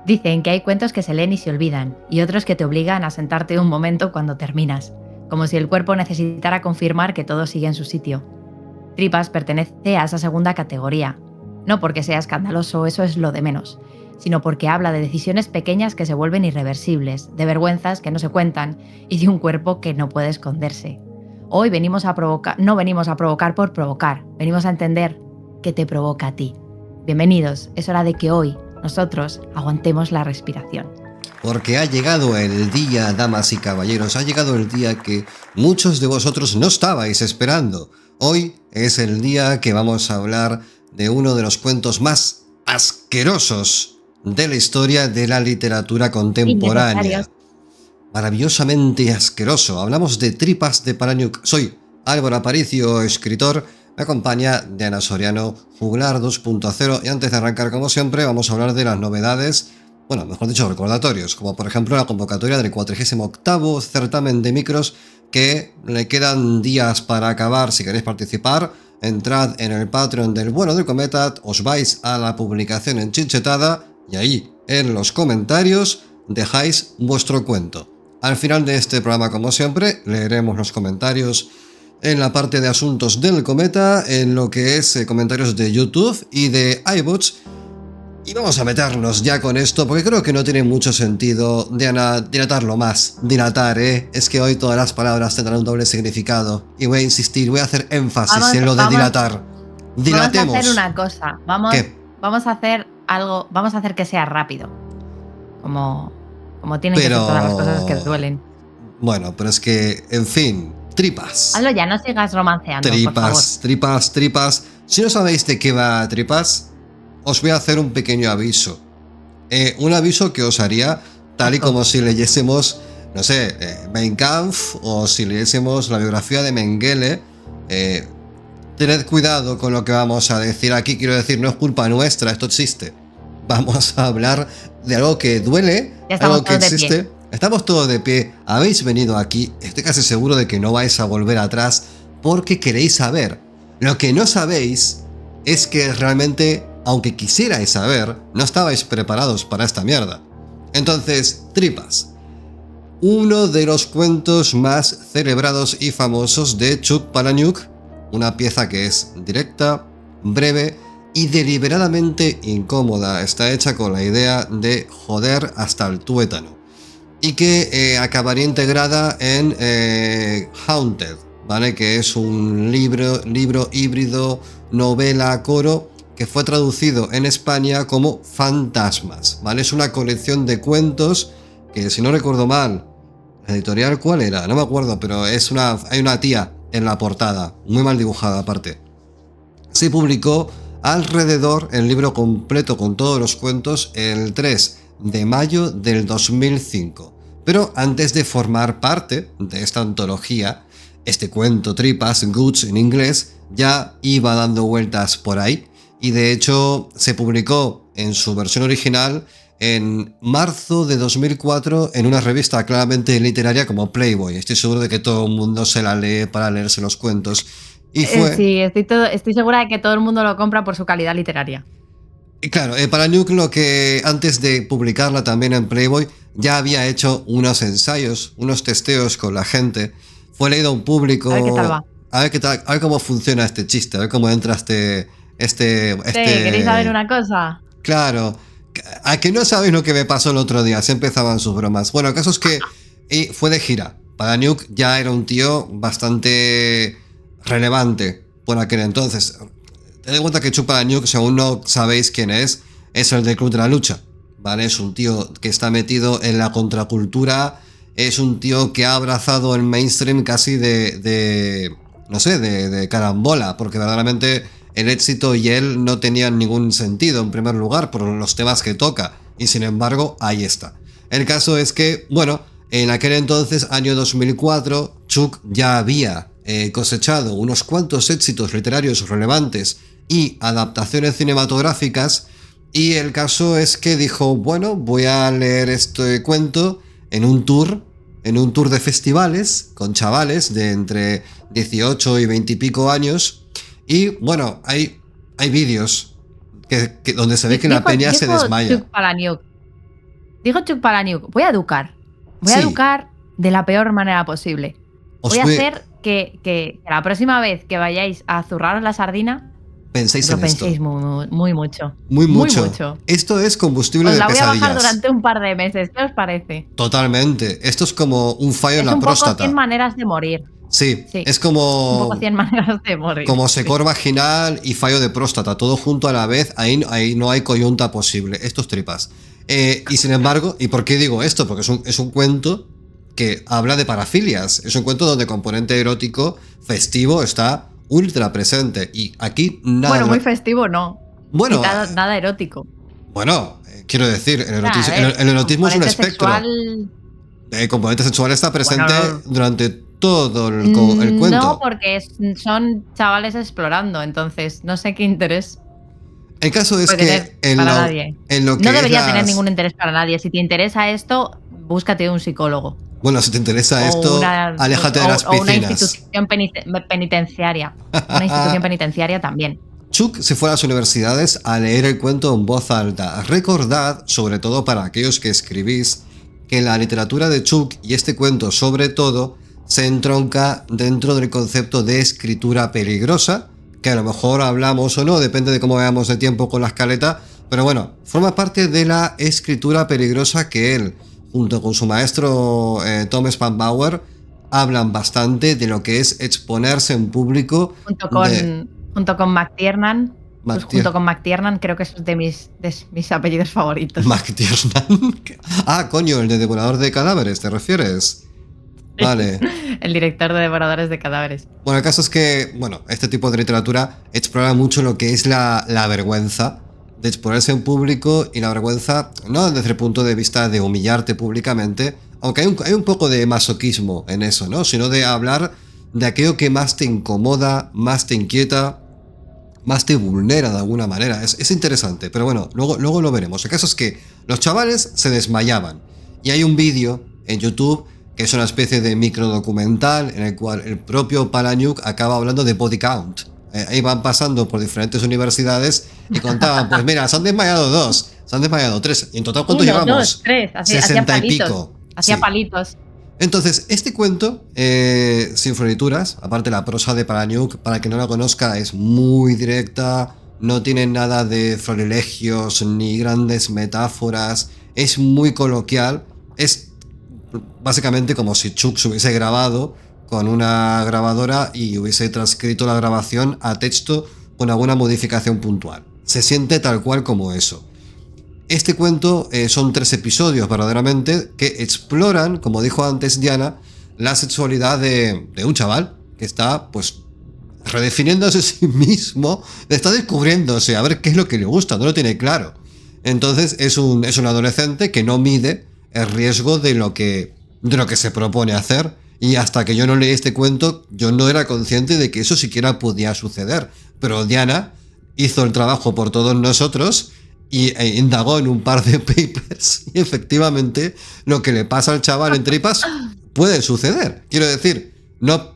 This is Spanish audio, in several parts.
Dicen que hay cuentos que se leen y se olvidan, y otros que te obligan a sentarte un momento cuando terminas, como si el cuerpo necesitara confirmar que todo sigue en su sitio. Tripas pertenece a esa segunda categoría. No porque sea escandaloso, eso es lo de menos, sino porque habla de decisiones pequeñas que se vuelven irreversibles, de vergüenzas que no se cuentan y de un cuerpo que no puede esconderse. Hoy no venimos a provocar por provocar, venimos a entender qué te provoca a ti. Bienvenidos, es hora de que hoy nosotros aguantemos la respiración. Porque ha llegado el día, damas y caballeros, ha llegado el día que muchos de vosotros no estabais esperando. Hoy es el día que vamos a hablar de uno de los cuentos más asquerosos de la historia de la literatura contemporánea. Maravillosamente asqueroso. Hablamos de Tripas de Palahniuk. Soy Álvaro Aparicio, escritor. Me acompaña Diana Soriano, Juglar 2.0. Y antes de arrancar, como siempre, vamos a hablar de las novedades, bueno, mejor dicho, recordatorios, como por ejemplo la convocatoria del 48º certamen de micros, que le quedan días para acabar. Si queréis participar, entrad en el Patreon del Bueno del Cometa, os vais a la publicación en Chinchetada y ahí, en los comentarios, dejáis vuestro cuento. Al final de este programa, como siempre, leeremos los comentarios en la parte de asuntos del Cometa, en lo que es comentarios de YouTube y de iBots. Y vamos a meternos ya con esto, porque creo que no tiene mucho sentido dilatarlo más. Dilatar, ¿eh? Es que hoy todas las palabras tendrán un doble significado. Y voy a insistir, voy a hacer énfasis en lo de dilatar. Dilatemos. Vamos a hacer una cosa. Vamos a hacer algo, vamos a hacer que sea rápido. Como tienen que ser todas las cosas que duelen. Bueno, pero es que, en fin, Tripas. Hazlo ya, no sigas romanceando, por favor. Tripas. Si no sabéis de qué va Tripas, os voy a hacer un pequeño aviso. Un aviso que os haría tal y como si leyésemos, no sé, Mein Kampf, o si leyésemos la biografía de Mengele. Tened cuidado con lo que vamos a decir aquí. Quiero decir, no es culpa nuestra, esto existe. Vamos a hablar de algo que duele, algo que existe. Estamos todos de pie. Habéis venido aquí, estoy casi seguro de que no vais a volver atrás porque queréis saber. Lo que no sabéis es que realmente, aunque quisierais saber, no estabais preparados para esta mierda. Entonces, Tripas. Uno de los cuentos más celebrados y famosos de Chuck Palahniuk, una pieza que es directa, breve y deliberadamente incómoda. Está hecha con la idea de joder hasta el tuétano. Y que acabaría integrada en Haunted, ¿vale? Que es un libro híbrido, novela, coro, que fue traducido en España como Fantasmas, ¿vale? Es una colección de cuentos que, si no recuerdo mal, la editorial, ¿cuál era? No me acuerdo, pero hay una tía en la portada, muy mal dibujada aparte. Se publicó alrededor, el libro completo con todos los cuentos, el 3 de mayo del 2005. Pero antes de formar parte de esta antología, este cuento Tripas, Guts en inglés, ya iba dando vueltas por ahí, y de hecho se publicó en su versión original en marzo de 2004 en una revista claramente literaria como Playboy. Estoy seguro de que todo el mundo se la lee para leerse los cuentos. Y fue... Sí, estoy segura de que todo el mundo lo compra por su calidad literaria. Y claro, Palahniuk, lo que antes de publicarla también en Playboy, ya había hecho unos ensayos, unos testeos con la gente. Fue leído a un público. A ver qué tal va. A ver cómo funciona este chiste, a ver cómo entra este... ¿Queréis saber una cosa? Claro. ¿A que no sabéis lo que me pasó el otro día? Se empezaban sus bromas. Bueno, el caso es que fue de gira. Palahniuk ya era un tío bastante relevante por aquel entonces. Ten en cuenta que Chuck Palahniuk, si aún no sabéis quién es el del Club de la Lucha, ¿vale? Es un tío que está metido en la contracultura, es un tío que ha abrazado el mainstream casi de carambola, porque verdaderamente el éxito y él no tenían ningún sentido en primer lugar por los temas que toca, y sin embargo ahí está. El caso es que, bueno, en aquel entonces, año 2004, Chuck ya había cosechado unos cuantos éxitos literarios relevantes y adaptaciones cinematográficas, y el caso es que dijo, bueno, voy a leer este cuento en un tour de festivales con chavales de entre 18 y 20 y pico años, y bueno, hay vídeos donde se ve que la peña se desmaya. Chuck Palahniuk, Digo Chuck Palahniuk, voy a educar. Voy a educar de la peor manera posible. Voy a hacer que la próxima vez que vayáis a zurraros la sardina, penséis lo en penséis esto. muy mucho. Muy mucho. Esto es combustible de pesadillas. Os la voy a bajar durante un par de meses. ¿Qué os parece? Totalmente. Esto es como un fallo en la Es un próstata. poco 100 maneras de morir. Sí, es como... Un poco 100 maneras de morir. Como secor vaginal y fallo de próstata, todo junto a la vez, ahí no hay coyunta posible. Esto es tripas. Y sin embargo, ¿y por qué digo esto? Porque es un cuento que habla de parafilias. Es un cuento donde el componente erótico festivo está ultra presente. Y aquí nada... Bueno, muy festivo no. Bueno, nada erótico. Bueno, quiero decir, el erotismo es un espectro. El componente sexual está presente durante todo el cuento. No, porque son chavales explorando, entonces no sé qué interés. El caso es que no debería tener ningún interés para nadie. Si te interesa esto, búscate un psicólogo. Bueno, si te interesa esto, aléjate de las piscinas. O una institución penitenciaria. Una institución penitenciaria también. Chuck se fue a las universidades a leer el cuento en voz alta. Recordad, sobre todo para aquellos que escribís, que la literatura de Chuck y este cuento sobre todo se entronca dentro del concepto de escritura peligrosa, que a lo mejor hablamos o no, depende de cómo veamos de tiempo con la escaleta, pero bueno, forma parte de la escritura peligrosa que él, junto con su maestro Tom Spanbauer, hablan bastante de lo que es exponerse en público. Junto con McTiernan. Junto con McTiernan, creo que es de mis apellidos favoritos. McTiernan. Ah, coño, el de Devorador de Cadáveres, ¿te refieres? Vale. El director de Devoradores de Cadáveres. Bueno, el caso es que, este tipo de literatura explora mucho lo que es la vergüenza de exponerse en público y la vergüenza, no desde el punto de vista de humillarte públicamente, aunque hay un poco de masoquismo en eso, ¿no? Sino de hablar de aquello que más te incomoda, más te inquieta, más te vulnera de alguna manera. Es interesante, pero bueno, luego lo veremos. El caso es que los chavales se desmayaban y hay un vídeo en YouTube que es una especie de microdocumental en el cual el propio Palahniuk acaba hablando de body count. Ahí van pasando por diferentes universidades y contaban, pues mira, se han desmayado 2, se han desmayado 3, y en total ¿cuánto llevamos? 1, 2, 3, 60 y pico. Hacía palitos. Entonces, este cuento, sin florituras, aparte la prosa de Palahniuk, para quien no la conozca, es muy directa, no tiene nada de florilegios ni grandes metáforas, es muy coloquial, es básicamente como si Chuck se hubiese grabado con una grabadora y hubiese transcrito la grabación a texto con alguna modificación puntual. Se siente tal cual como eso. Este cuento son 3 episodios verdaderamente que exploran, como dijo antes Diana, la sexualidad de un chaval que está pues redefiniéndose a sí mismo, está descubriéndose a ver qué es lo que le gusta, no lo tiene claro. Entonces es un adolescente que no mide el riesgo de lo que se propone hacer, y hasta que yo no leí este cuento yo no era consciente de que eso siquiera podía suceder, pero Diana hizo el trabajo por todos nosotros e indagó en un par de papers y efectivamente lo que le pasa al chaval en tripas puede suceder. Quiero decir, no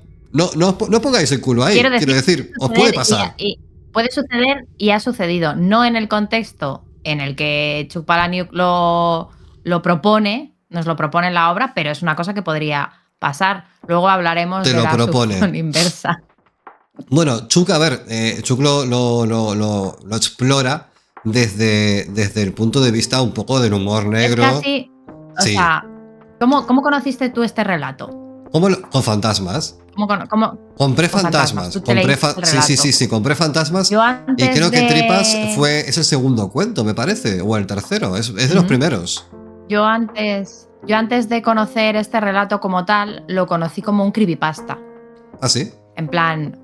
pongáis el culo ahí, quiero decir os puede pasar. Y puede suceder y ha sucedido, no en el contexto en el que Chuck Palahniuk lo propone, nos lo propone en la obra, pero es una cosa que podría pasar. Luego hablaremos de la sucesión inversa. Bueno, Chuck, a ver, Chuck lo explora desde el punto de vista un poco del humor negro. Es casi, o sea, ¿cómo conociste tú este relato? Con fantasmas. Compré fantasmas. Sí, compré fantasmas. Y creo que Tripas es el segundo cuento, me parece, o el tercero, es de los primeros. Yo antes de conocer este relato como tal, lo conocí como un creepypasta. ¿Ah, sí? En plan,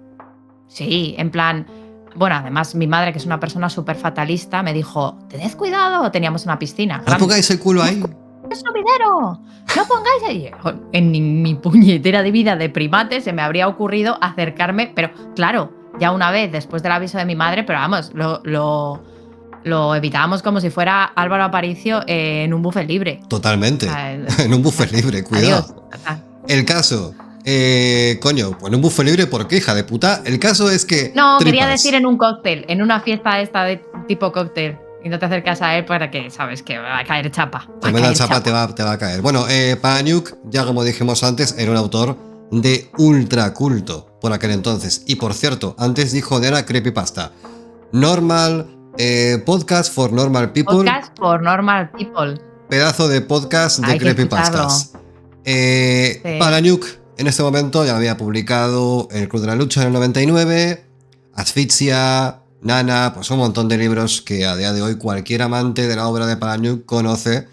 bueno, además mi madre, que es una persona súper fatalista, me dijo, tened cuidado, teníamos una piscina. No pongáis el culo ahí. ¡Es subidero! No pongáis ahí. En mi puñetera de vida de primate se me habría ocurrido acercarme, pero claro, ya una vez después del aviso de mi madre, pero vamos, lo evitábamos como si fuera Álvaro Aparicio en un buffet libre. Totalmente. En un buffet libre, cuidado. Adiós. El caso, coño, pues en un buffet libre, ¿por qué, hija de puta? El caso es que... No, quería decir en un cóctel, en una fiesta esta de tipo cóctel. Y no te acercas a él para que sabes que va a caer chapa. Tremenda chapa te va a caer. Bueno, Palahniuk, ya como dijimos antes, era un autor de ultra culto por aquel entonces. Y por cierto, antes dijo de la creepypasta. Normal, podcast for normal people. Podcast for normal people. Pedazo de podcast de creepypastas. Sí. Palahniuk en este momento ya había publicado El Club de la Lucha en el 99, Asfixia, Nana, pues un montón de libros que a día de hoy cualquier amante de la obra de Palahniuk conoce,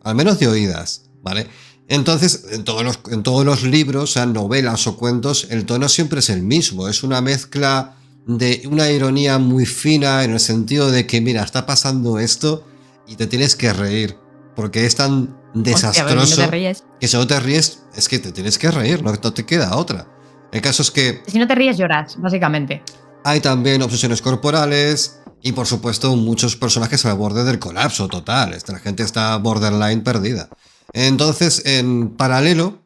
al menos de oídas, ¿vale? Entonces, en todos los libros, sean novelas o cuentos, el tono siempre es el mismo, es una mezcla de una ironía muy fina en el sentido de que, mira, está pasando esto y te tienes que reír, porque es tan desastroso. Hostia, no te ríes. Que si no te ríes, es que te tienes que reír, no te queda otra. El caso es que... Si no te ríes, lloras, básicamente. Hay también obsesiones corporales y, por supuesto, muchos personajes al borde del colapso total. La gente está borderline perdida. Entonces, en paralelo,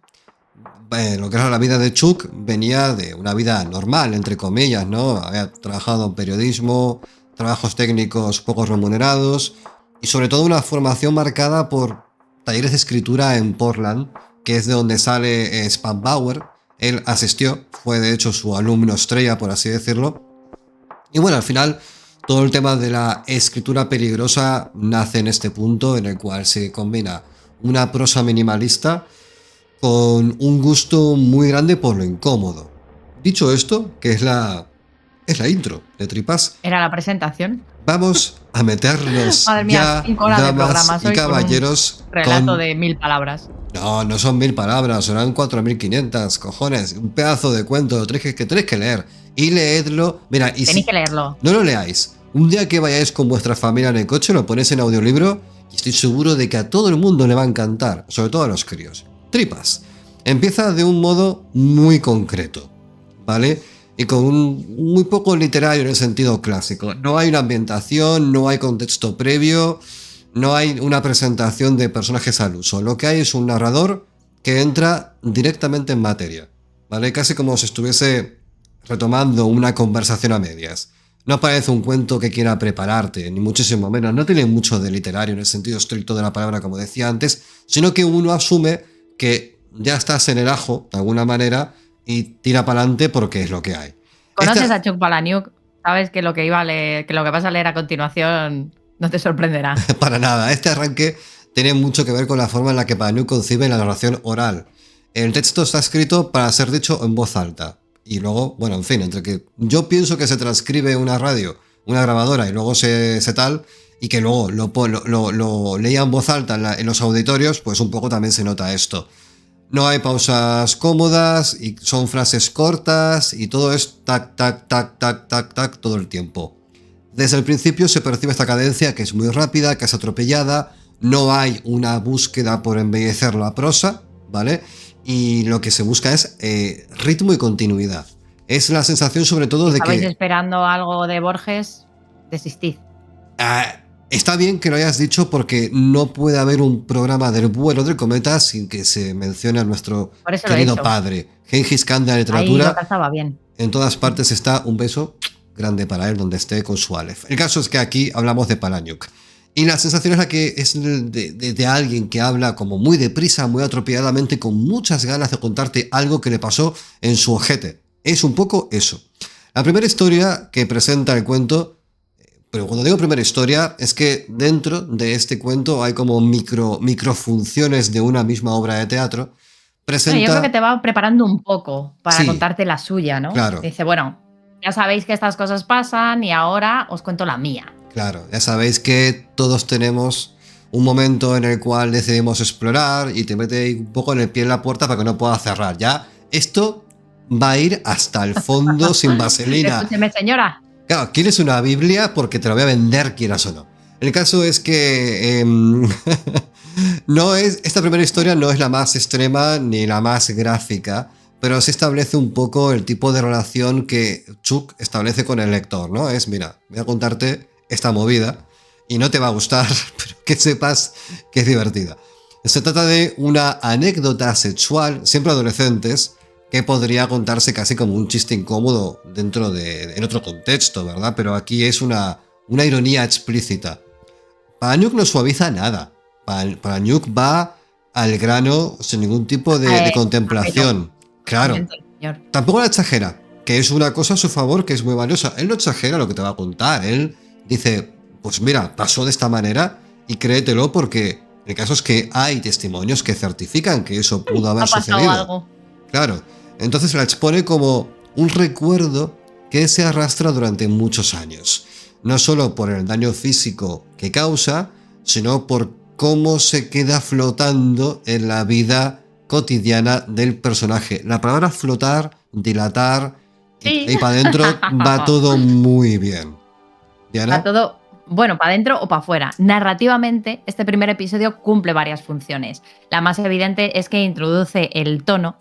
lo que era la vida de Chuck venía de una vida normal, entre comillas, ¿no? Había trabajado en periodismo, trabajos técnicos poco remunerados y, sobre todo, una formación marcada por talleres de escritura en Portland, que es de donde sale Spam Bauer. Él asistió, fue de hecho su alumno estrella, por así decirlo. Y bueno, al final, todo el tema de la escritura peligrosa nace en este punto en el cual se combina una prosa minimalista con un gusto muy grande por lo incómodo. Dicho esto, que es la intro de Tripas. Era la presentación. Vamos a meternos. Madre mía, ya, 5 horas de damas programa. Soy y caballeros. Relato de 1000 palabras. No son 1000 palabras, serán 4500, cojones. Un pedazo de cuento que tenéis que leer. Y leedlo. Mira, y tenéis que leerlo. No lo leáis. Un día que vayáis con vuestra familia en el coche, lo ponéis en audiolibro y estoy seguro de que a todo el mundo le va a encantar, sobre todo a los críos. Tripas. Empieza de un modo muy concreto, ¿vale? Y con muy poco literario en el sentido clásico. No hay una ambientación, no hay contexto previo, no hay una presentación de personajes al uso. Lo que hay es un narrador que entra directamente en materia, ¿vale? Casi como si estuviese retomando una conversación a medias. No parece un cuento que quiera prepararte, ni muchísimo menos. No tiene mucho de literario en el sentido estricto de la palabra, como decía antes, sino que uno asume que ya estás en el ajo, de alguna manera, y tira para adelante porque es lo que hay. ¿Conoces a Chuck Palahniuk? Sabes que lo que vas a leer a continuación no te sorprenderá. Para nada. Este arranque tiene mucho que ver con la forma en la que Palahniuk concibe la narración oral. El texto está escrito para ser dicho en voz alta. Y luego, bueno, en fin, entre que yo pienso que se transcribe una radio, una grabadora y luego se tal, y que luego lo leía en voz alta en los auditorios, pues un poco también se nota esto. No hay pausas cómodas y son frases cortas y todo es tac, tac, tac, tac, tac, tac todo el tiempo. Desde el principio se percibe esta cadencia que es muy rápida, que es atropellada, no hay una búsqueda por embellecer la prosa, ¿vale? Y lo que se busca es ritmo y continuidad. Es la sensación sobre todo de que... ¿Estabais esperando algo de Borges? Desistid. Está bien que lo hayas dicho porque no puede haber un programa del vuelo del cometa sin que se mencione a nuestro querido padre. Gengis Khan de la literatura. Ahí lo cazaba bien. En todas partes está un beso grande para él donde esté con su Aleph. El caso es que aquí hablamos de Palahniuk. Y la sensación es la que es de alguien que habla como muy deprisa, muy atropelladamente, con muchas ganas de contarte algo que le pasó en su ojete. Es un poco eso. La primera historia que presenta el cuento, pero cuando digo primera historia, es que dentro de este cuento hay como microfunciones de una misma obra de teatro. Presenta... Yo creo que te va preparando un poco para contarte la suya, ¿no? Claro. Dice, bueno, ya sabéis que estas cosas pasan y ahora os cuento la mía. Claro, ya sabéis que todos tenemos un momento en el cual decidimos explorar y te mete un poco en el pie en la puerta para que no pueda cerrar. Ya, esto va a ir hasta el fondo sin vaselina. Escúcheme, señora. Claro, quieres una Biblia porque te la voy a vender, quieras o no. El caso es que esta primera historia no es la más extrema ni la más gráfica, pero sí establece un poco el tipo de relación que Chuck establece con el lector, ¿no? Es, mira, voy a contarte esta movida y no te va a gustar, pero que sepas que es divertida. Se trata de una anécdota sexual, siempre adolescentes, que podría contarse casi como un chiste incómodo en otro contexto, ¿verdad? Pero aquí es una ironía explícita. Palahniuk no suaviza nada. Palahniuk va al grano sin ningún tipo de contemplación. Claro. Señor. Tampoco la exagera, que es una cosa a su favor que es muy valiosa. Él no exagera lo que te va a contar. Él dice, pues mira, pasó de esta manera y créetelo porque el caso es que hay testimonios que certifican que eso pudo haber sucedido. Algo. Claro. Entonces la expone como un recuerdo que se arrastra durante muchos años. No solo por el daño físico que causa, sino por cómo se queda flotando en la vida cotidiana del personaje. La palabra flotar, dilatar y para adentro va todo muy bien. ¿Diana? Va todo, bueno, para adentro o para afuera. Narrativamente, este primer episodio cumple varias funciones. La más evidente es que introduce el tono,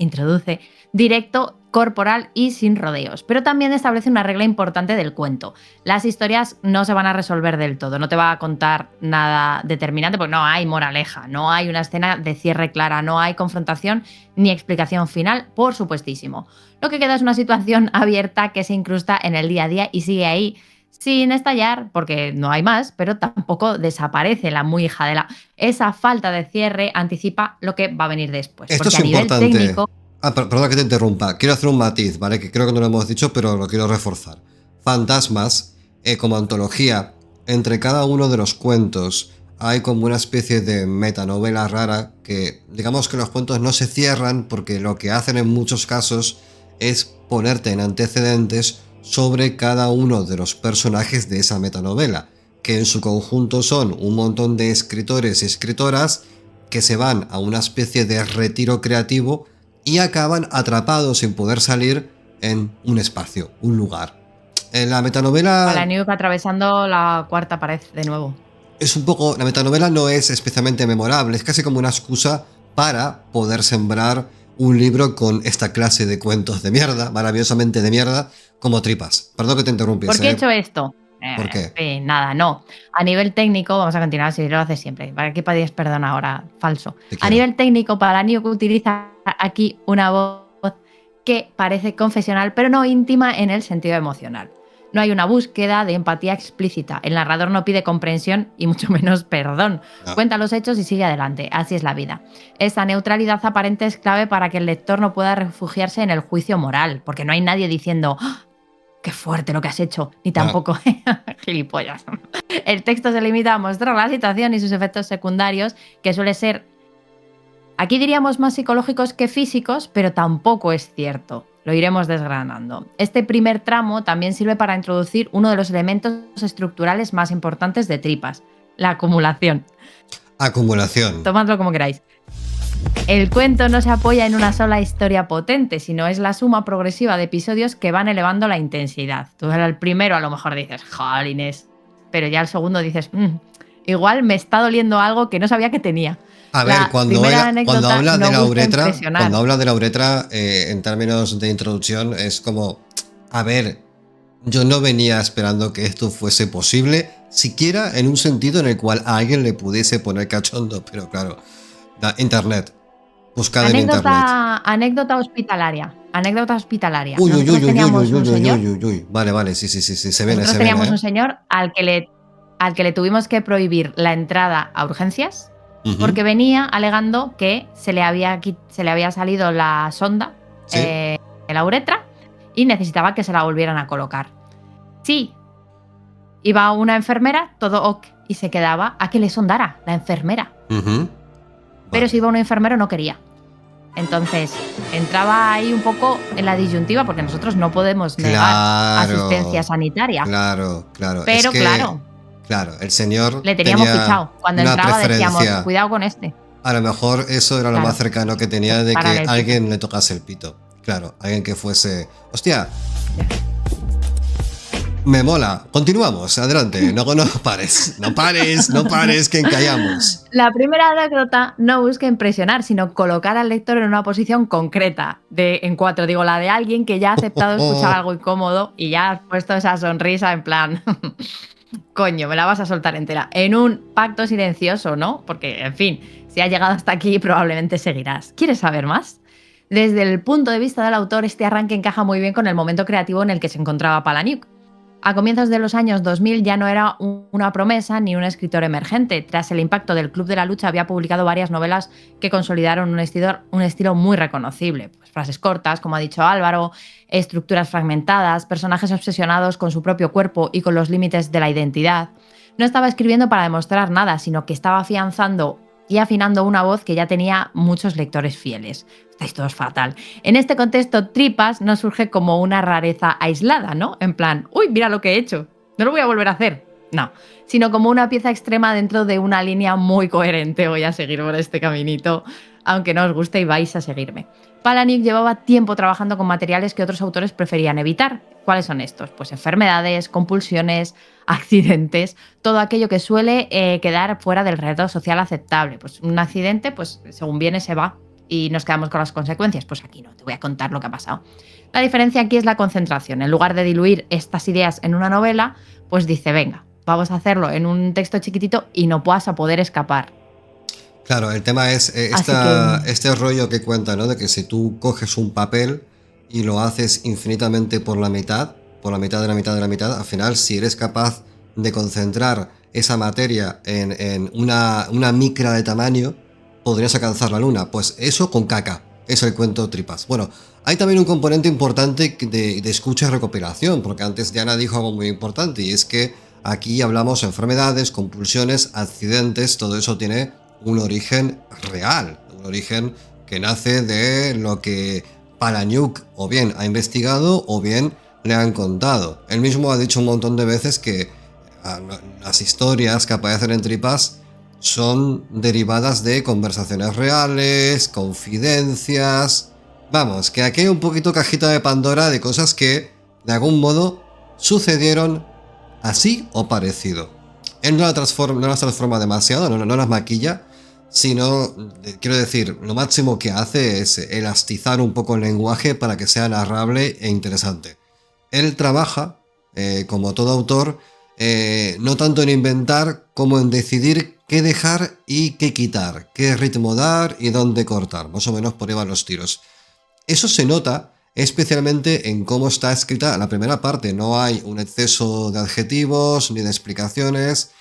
directo, corporal y sin rodeos, pero también establece una regla importante del cuento. Las historias no se van a resolver del todo, no te va a contar nada determinante porque no hay moraleja, no hay una escena de cierre clara, no hay confrontación ni explicación final, por supuestísimo. Lo que queda es una situación abierta que se incrusta en el día a día y sigue ahí sin estallar, porque no hay más, pero tampoco desaparece la muy hija de la... Esa falta de cierre anticipa lo que va a venir después. Esto porque es a nivel importante. técnico... Perdona que te interrumpa. Quiero hacer un matiz, ¿vale? Que creo que no lo hemos dicho, pero lo quiero reforzar. Fantasmas, como antología, entre cada uno de los cuentos hay como una especie de metanovela rara que, digamos que los cuentos no se cierran porque lo que hacen en muchos casos es ponerte en antecedentes sobre cada uno de los personajes de esa metanovela, que en su conjunto son un montón de escritores y escritoras que se van a una especie de retiro creativo y acaban atrapados sin poder salir en un espacio, un lugar. En la metanovela... Palahniuk atravesando la cuarta pared de nuevo. Es un poco... La metanovela no es especialmente memorable, es casi como una excusa para poder sembrar un libro con esta clase de cuentos de mierda, maravillosamente de mierda, como Tripas. Perdón que te interrumpí. ¿Por qué he hecho esto? ¿Por qué? Nada, no. A nivel técnico, vamos a continuar si lo hace siempre. ¿Para qué pedís perdón ahora? Falso. A nivel técnico, Palahniuk utiliza aquí una voz que parece confesional, pero no íntima en el sentido emocional. No hay una búsqueda de empatía explícita. El narrador no pide comprensión y mucho menos perdón. No. Cuenta los hechos y sigue adelante. Así es la vida. Esta neutralidad aparente es clave para que el lector no pueda refugiarse en el juicio moral, porque no hay nadie diciendo ¡oh, qué fuerte lo que has hecho! Ni tampoco gilipollas. El texto se limita a mostrar la situación y sus efectos secundarios, que suele ser, aquí diríamos, más psicológicos que físicos, pero tampoco es cierto. Lo iremos desgranando. Este primer tramo también sirve para introducir uno de los elementos estructurales más importantes de Tripas, la acumulación. Acumulación. Tomadlo como queráis. El cuento no se apoya en una sola historia potente, sino es la suma progresiva de episodios que van elevando la intensidad. Tú al primero a lo mejor dices, jolines, pero ya al segundo dices, igual me está doliendo algo que no sabía que tenía. A ver, cuando habla de la uretra, en términos de introducción, es como, a ver, yo no venía esperando que esto fuese posible, siquiera en un sentido en el cual a alguien le pudiese poner cachondo, pero claro, internet, buscad en internet. Anécdota hospitalaria. Uy, vale, sí, se viene. Nosotros teníamos un señor al que le tuvimos que prohibir la entrada a urgencias. Porque venía alegando que se le había salido la sonda de la uretra y necesitaba que se la volvieran a colocar. Sí, iba una enfermera, todo ok, y se quedaba a que le sondara la enfermera. Pero si iba un enfermero no quería. Entonces, entraba ahí un poco en la disyuntiva porque nosotros no podemos negar asistencia sanitaria. Claro. Pero Claro, el señor le teníamos fichado. Cuando entraba decíamos, cuidado con este. A lo mejor eso era lo más cercano que tenía de que alguien le tocase el pito. Claro, alguien que fuese... ¡Hostia! Me mola. Continuamos, adelante. No pares, que encallamos. La primera anécdota no busca impresionar, sino colocar al lector en una posición concreta, en cuatro. Digo, la de alguien que ya ha aceptado escuchar algo incómodo y ya ha puesto esa sonrisa en plan... Coño, me la vas a soltar entera. En un pacto silencioso, ¿no? Porque, en fin, si has llegado hasta aquí, probablemente seguirás. ¿Quieres saber más? Desde el punto de vista del autor, este arranque encaja muy bien con el momento creativo en el que se encontraba Palahniuk. A comienzos de los años 2000 ya no era una promesa ni un escritor emergente. Tras el impacto del Club de la Lucha había publicado varias novelas que consolidaron un estilo muy reconocible. Pues frases cortas, como ha dicho Álvaro, estructuras fragmentadas, personajes obsesionados con su propio cuerpo y con los límites de la identidad. No estaba escribiendo para demostrar nada, sino que estaba afianzando y afinando una voz que ya tenía muchos lectores fieles. Esto es fatal. En este contexto, Tripas no surge como una rareza aislada, ¿no? En plan, uy, mira lo que he hecho, no lo voy a volver a hacer. No, sino como una pieza extrema dentro de una línea muy coherente. Voy a seguir por este caminito, aunque no os guste y vais a seguirme. Palahniuk llevaba tiempo trabajando con materiales que otros autores preferían evitar. ¿Cuáles son estos? Pues enfermedades, compulsiones, accidentes, todo aquello que suele quedar fuera del reto social aceptable. Pues un accidente, pues según viene se va y nos quedamos con las consecuencias. Pues aquí no, te voy a contar lo que ha pasado. La diferencia aquí es la concentración. En lugar de diluir estas ideas en una novela, pues dice, venga, vamos a hacerlo en un texto chiquitito y no vas a poder escapar. Claro, el tema es este rollo que cuenta, ¿no? De que si tú coges un papel y lo haces infinitamente por la mitad de la mitad de la mitad, al final, si eres capaz de concentrar esa materia en una micra de tamaño, podrías alcanzar la luna. Pues eso con caca, es el cuento Tripas. Bueno, hay también un componente importante de escucha y recopilación, porque antes Diana dijo algo muy importante, y es que aquí hablamos de enfermedades, compulsiones, accidentes, todo eso tiene un origen real, un origen que nace de lo que Palahniuk o bien ha investigado o bien le han contado. Él mismo ha dicho un montón de veces que las historias que aparecen en Tripas son derivadas de conversaciones reales, confidencias. Vamos, que aquí hay un poquito cajita de Pandora de cosas que de algún modo sucedieron así o parecido. Él no las transforma demasiado, no las maquilla, sino, quiero decir, lo máximo que hace es elastizar un poco el lenguaje para que sea narrable e interesante. Él trabaja, como todo autor, no tanto en inventar como en decidir qué dejar y qué quitar, qué ritmo dar y dónde cortar, más o menos por ahí van los tiros. Eso se nota especialmente en cómo está escrita la primera parte. No hay un exceso de adjetivos ni de explicaciones.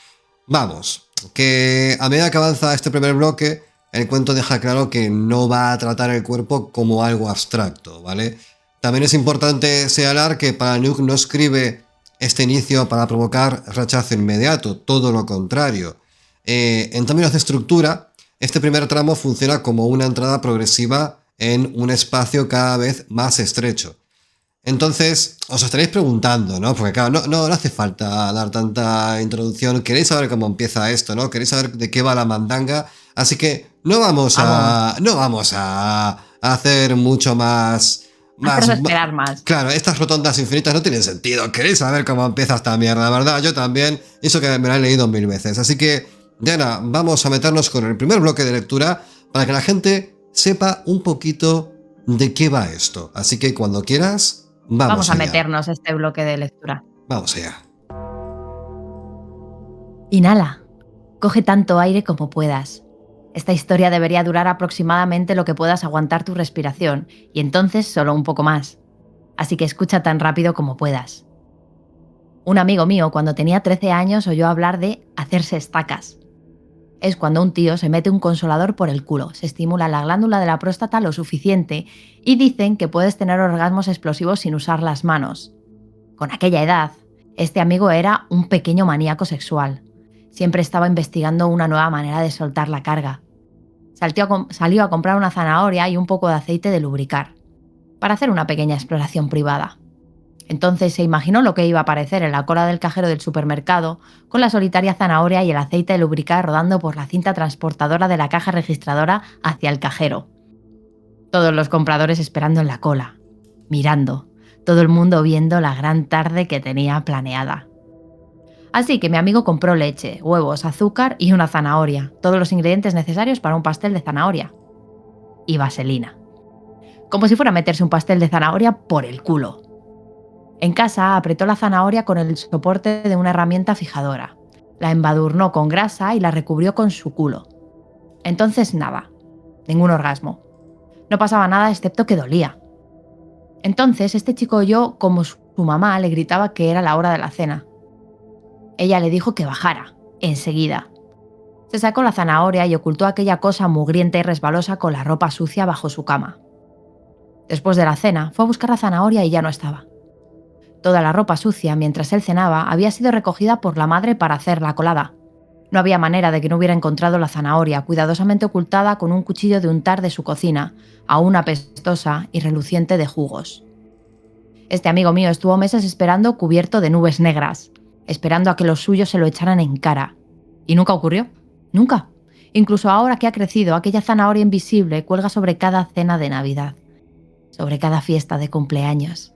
Vamos, que a medida que avanza este primer bloque, el cuento deja claro que no va a tratar el cuerpo como algo abstracto, ¿vale? También es importante señalar que Palahniuk no escribe este inicio para provocar rechazo inmediato, todo lo contrario. En términos de estructura, este primer tramo funciona como una entrada progresiva en un espacio cada vez más estrecho. Entonces, os estaréis preguntando, ¿no? Porque claro, no hace falta dar tanta introducción. Queréis saber cómo empieza esto, ¿no? Queréis saber de qué va la mandanga. Así que no vamos a hacer mucho más. Esperar más. Claro, estas rotondas infinitas no tienen sentido. Queréis saber cómo empieza esta mierda, ¿verdad? Yo también. Eso que me lo he leído 1000 veces. Así que, Diana, vamos a meternos con el primer bloque de lectura para que la gente sepa un poquito de qué va esto. Así que cuando quieras. Vamos a meternos este bloque de lectura. Vamos allá. Inhala. Coge tanto aire como puedas. Esta historia debería durar aproximadamente lo que puedas aguantar tu respiración, y entonces solo un poco más. Así que escucha tan rápido como puedas. Un amigo mío, cuando tenía 13 años, oyó hablar de hacerse estacas. Es cuando un tío se mete un consolador por el culo, se estimula la glándula de la próstata lo suficiente y dicen que puedes tener orgasmos explosivos sin usar las manos. Con aquella edad, este amigo era un pequeño maníaco sexual. Siempre estaba investigando una nueva manera de soltar la carga. Salió a comprar una zanahoria y un poco de aceite de lubricar, para hacer una pequeña exploración privada. Entonces se imaginó lo que iba a aparecer en la cola del cajero del supermercado, con la solitaria zanahoria y el aceite de lubricar rodando por la cinta transportadora de la caja registradora hacia el cajero. Todos los compradores esperando en la cola, mirando, todo el mundo viendo la gran tarde que tenía planeada. Así que mi amigo compró leche, huevos, azúcar y una zanahoria, todos los ingredientes necesarios para un pastel de zanahoria. Y vaselina. Como si fuera a meterse un pastel de zanahoria por el culo. En casa apretó la zanahoria con el soporte de una herramienta fijadora, la embadurnó con grasa y la recubrió con su culo. Entonces nada, ningún orgasmo. No pasaba nada excepto que dolía. Entonces este chico oyó como su su mamá le gritaba que era la hora de la cena. Ella le dijo que bajara, enseguida. Se sacó la zanahoria y ocultó aquella cosa mugrienta y resbalosa con la ropa sucia bajo su cama. Después de la cena, fue a buscar la zanahoria y ya no estaba. Toda la ropa sucia, mientras él cenaba, había sido recogida por la madre para hacer la colada. No había manera de que no hubiera encontrado la zanahoria, cuidadosamente ocultada con un cuchillo de untar de su cocina, aún apestosa y reluciente de jugos. Este amigo mío estuvo meses esperando cubierto de nubes negras, esperando a que los suyos se lo echaran en cara. Y nunca ocurrió. Nunca. Incluso ahora que ha crecido, aquella zanahoria invisible cuelga sobre cada cena de Navidad, sobre cada fiesta de cumpleaños.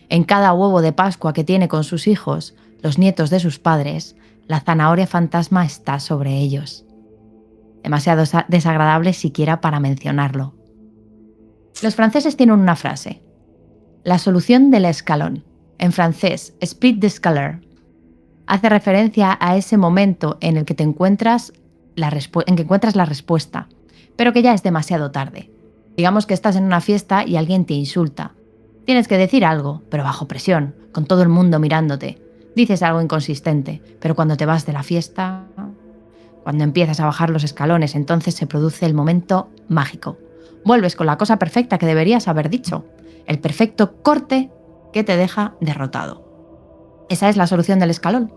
En cada huevo de Pascua que tiene con sus hijos, los nietos de sus padres, la zanahoria fantasma está sobre ellos. Demasiado desagradable siquiera para mencionarlo. Los franceses tienen una frase. La solución del escalón. En francés, esprit d'escalier. Hace referencia a ese momento en el que te encuentras la respuesta, pero que ya es demasiado tarde. Digamos que estás en una fiesta y alguien te insulta. Tienes que decir algo, pero bajo presión, con todo el mundo mirándote. Dices algo inconsistente, pero cuando te vas de la fiesta, cuando empiezas a bajar los escalones, entonces se produce el momento mágico. Vuelves con la cosa perfecta que deberías haber dicho, el perfecto corte que te deja derrotado. Esa es la solución del escalón.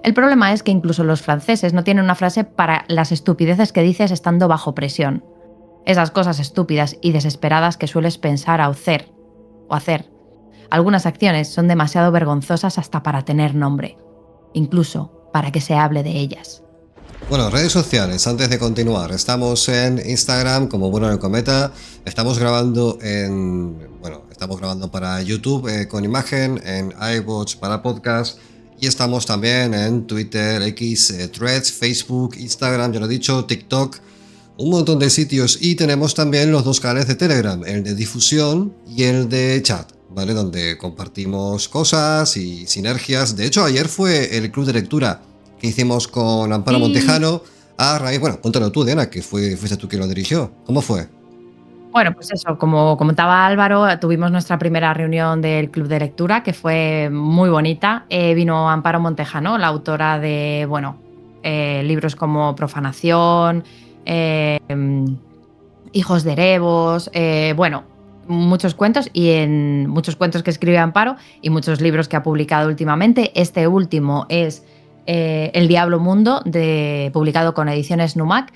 El problema es que incluso los franceses no tienen una frase para las estupideces que dices estando bajo presión. Esas cosas estúpidas y desesperadas que sueles pensar o hacer. Algunas acciones son demasiado vergonzosas hasta para tener nombre, incluso para que se hable de ellas. Bueno, redes sociales, antes de continuar, estamos en Instagram como Bueno en el Cometa, estamos grabando para YouTube con imagen, en iVoox para podcast, y estamos también en Twitter, X, Threads, Facebook, Instagram, ya lo he dicho, TikTok, un montón de sitios, y tenemos también los dos canales de Telegram, el de difusión y el de chat, ¿vale? Donde compartimos cosas y sinergias. De hecho, ayer fue el club de lectura que hicimos con Amparo Montejano a raíz, bueno, cuéntalo tú, Diana, que fuiste tú quien lo dirigió. ¿Cómo fue? Bueno, pues eso, como comentaba Álvaro, tuvimos nuestra primera reunión del club de lectura, que fue muy bonita. Vino Amparo Montejano, la autora de, libros como Profanación, Hijos de Erebos, muchos cuentos, y en muchos cuentos que escribe Amparo y muchos libros que ha publicado últimamente. Este último es El Diablo Mundo, publicado con Ediciones Numac,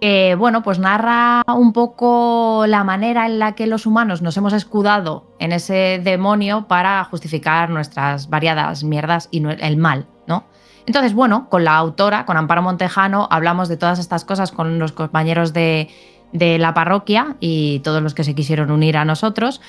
que pues narra un poco la manera en la que los humanos nos hemos escudado en ese demonio para justificar nuestras variadas mierdas y el mal, ¿no? Entonces, con la autora, con Amparo Montejano, hablamos de todas estas cosas con los compañeros de la parroquia y todos los que se quisieron unir a nosotros.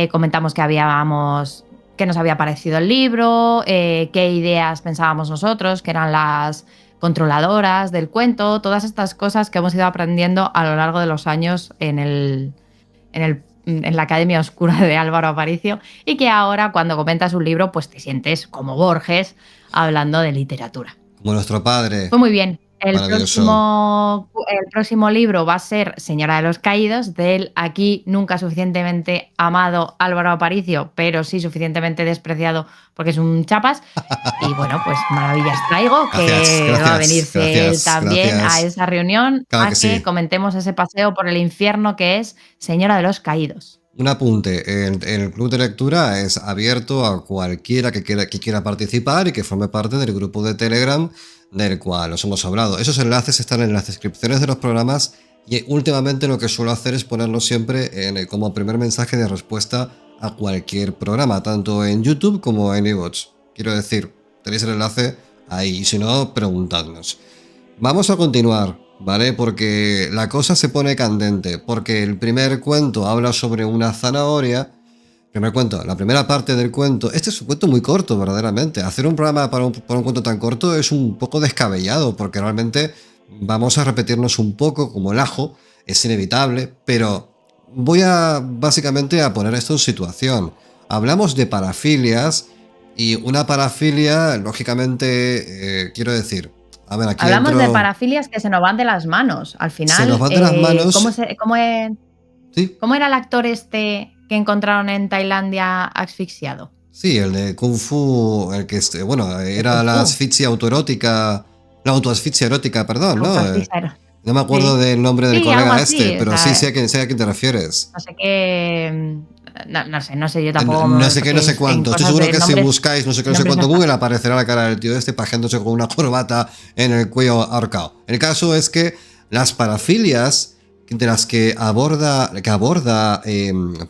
Comentamos qué nos había parecido el libro, qué ideas pensábamos nosotros, que eran las controladoras del cuento, todas estas cosas que hemos ido aprendiendo a lo largo de los años en la Academia Oscura de Álvaro Aparicio, y que ahora cuando comentas un libro pues te sientes como Borges hablando de literatura. Como nuestro padre. Fue muy bien. El próximo libro va a ser Señora de los Caídos, del aquí nunca suficientemente amado Álvaro Aparicio, pero sí suficientemente despreciado porque es un chapas. Y pues maravillas traigo, que va a venirse él también a esa reunión, claro, que comentemos ese paseo por el infierno que es Señora de los Caídos. Un apunte, el club de lectura es abierto a cualquiera que quiera participar y que forme parte del grupo de Telegram del cual os hemos hablado. Esos enlaces están en las descripciones de los programas, y últimamente lo que suelo hacer es ponerlos siempre como primer mensaje de respuesta a cualquier programa, tanto en YouTube como en iVoox. Quiero decir, tenéis el enlace ahí, y si no, preguntadnos. Vamos a continuar, ¿vale? Porque la cosa se pone candente, porque el primer cuento habla sobre una zanahoria. La primera parte del cuento. Este es un cuento muy corto, verdaderamente. Hacer un programa para un cuento tan corto es un poco descabellado, porque realmente vamos a repetirnos un poco como el ajo, es inevitable, pero voy básicamente a poner esto en situación. Hablamos de parafilias, y una parafilia, lógicamente, quiero decir, a ver, aquí hablamos de parafilias que se nos van de las manos, al final. Se nos van de las manos. ¿Cómo era el actor este que encontraron en Tailandia asfixiado? Sí, el de Kung Fu, el que bueno, De era Kung la Fu. asfixia autoerótica, la autoasfixia erótica, perdón, ¿no? Autoasfixia. No me acuerdo Sí. del nombre del Sí, algo colega este, así. O pero sí sea, sé a quién te refieres. no sé qué. No sé, yo tampoco No sé qué, no porque sé en cuánto. Estoy cosas seguro de que si nombres, buscáis no sé qué, no sé nombres cuánto no en Google estamos. aparecerá la cara del tío este pajeándose con una corbata en el cuello ahorcado. El caso es que las parafilias de las que aborda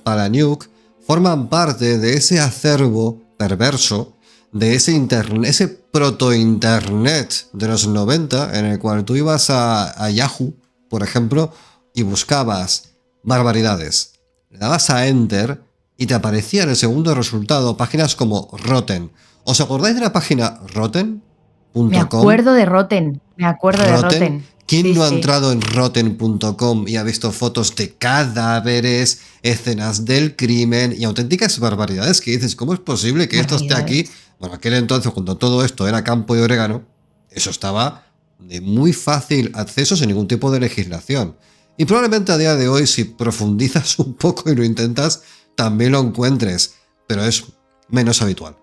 Palahniuk forman parte de ese acervo perverso, de ese proto-internet de los 90 en el cual tú ibas a Yahoo, por ejemplo, y buscabas barbaridades. Le dabas a Enter y te aparecía en el segundo resultado páginas como Rotten. ¿Os acordáis de la página Me rotten.com? acuerdo de Rotten. Me acuerdo de Rotten. Rotten. ¿Quién Sí, no ha sí. entrado en rotten.com y ha visto fotos de cadáveres, escenas del crimen y auténticas barbaridades que dices, ¿cómo es posible que esto esté aquí? Barbaridades. Bueno, aquel entonces, cuando todo esto era campo y orégano, eso estaba de muy fácil acceso sin ningún tipo de legislación. Y probablemente a día de hoy, si profundizas un poco y lo intentas, también lo encuentres, pero es menos habitual.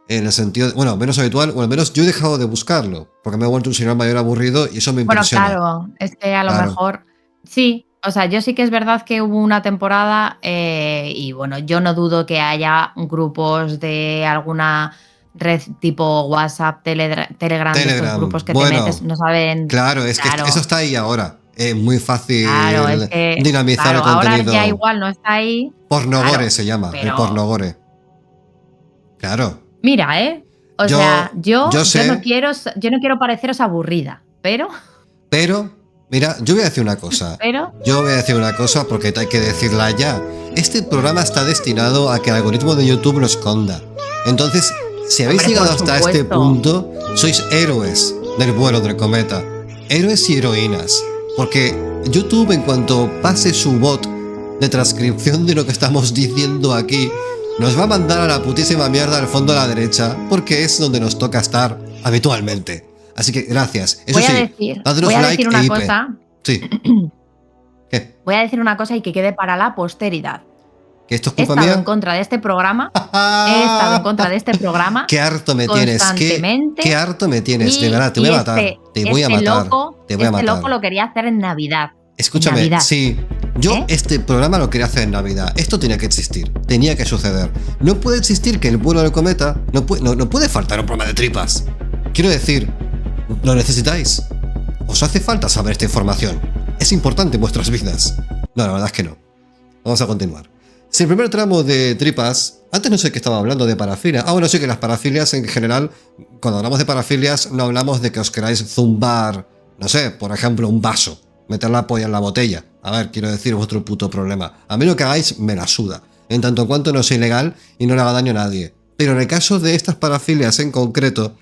En el sentido, bueno, menos habitual, o al menos yo he dejado de buscarlo, porque me he vuelto un señor mayor aburrido y eso me Bueno, impresiona. claro, es que a lo Claro, mejor sí. O sea, yo sí que es verdad que hubo una temporada y bueno, yo no dudo que haya grupos de alguna red tipo WhatsApp, Telegram, de estos Telegram, grupos que te metes, bueno, no saben. claro, es que eso Claro, está ahí ahora. Es muy claro, es fácil que, dinamizar el claro, ahora ya contenido. igual no está ahí. Pornogore Claro, se llama, el pero pornogore. Claro, mira, o sea, yo sé. yo no quiero pareceros aburrida, Pero, mira, yo voy a decir una cosa. pero, Yo voy a decir una cosa porque hay que decirla ya. Este programa está destinado a que el algoritmo de YouTube lo esconda. Entonces, si habéis hombre, llegado por hasta este supuesto. punto, sois héroes del vuelo del cometa. Héroes y heroínas. Porque YouTube, en cuanto pase su bot de transcripción de lo que estamos diciendo aquí, nos va a mandar a la putísima mierda al fondo a la derecha, porque es donde nos toca estar habitualmente. Así que gracias. Eso sí, Voy dadnos a like decir e una IP. cosa, Sí. ¿Qué? voy a decir una cosa y que quede para la posteridad. ¿Que esto es He culpa estado en mía? contra de este programa, he estado en contra de este programa ¡Qué harto me tienes! Qué constantemente harto me tienes! De verdad, te voy y a matar. Te voy a matar. Te voy a este loco matar. lo quería hacer en Navidad. En Escúchame, Navidad, sí. Yo ¿eh? este programa lo quería hacer en Navidad. Esto tenía que existir. Tenía que suceder. No puede existir que el vuelo del cometa... No puede faltar un programa de tripas. Quiero decir, ¿lo necesitáis? ¿Os hace falta saber esta información? ¿Es importante en vuestras vidas? No, la verdad es que no. Vamos a continuar. Si el primer tramo de tripas, antes no sé qué estaba hablando de parafilia. Ah, bueno, sí que las parafilias en general, cuando hablamos de parafilias, no hablamos de que os queráis zumbar, no sé, por ejemplo, un vaso, meter la polla en la botella. A ver, quiero decir, vuestro puto problema. A mí lo que hagáis me la suda, en tanto en cuanto no sea ilegal y no le haga daño a nadie. Pero en el caso de estas parafilias en concreto,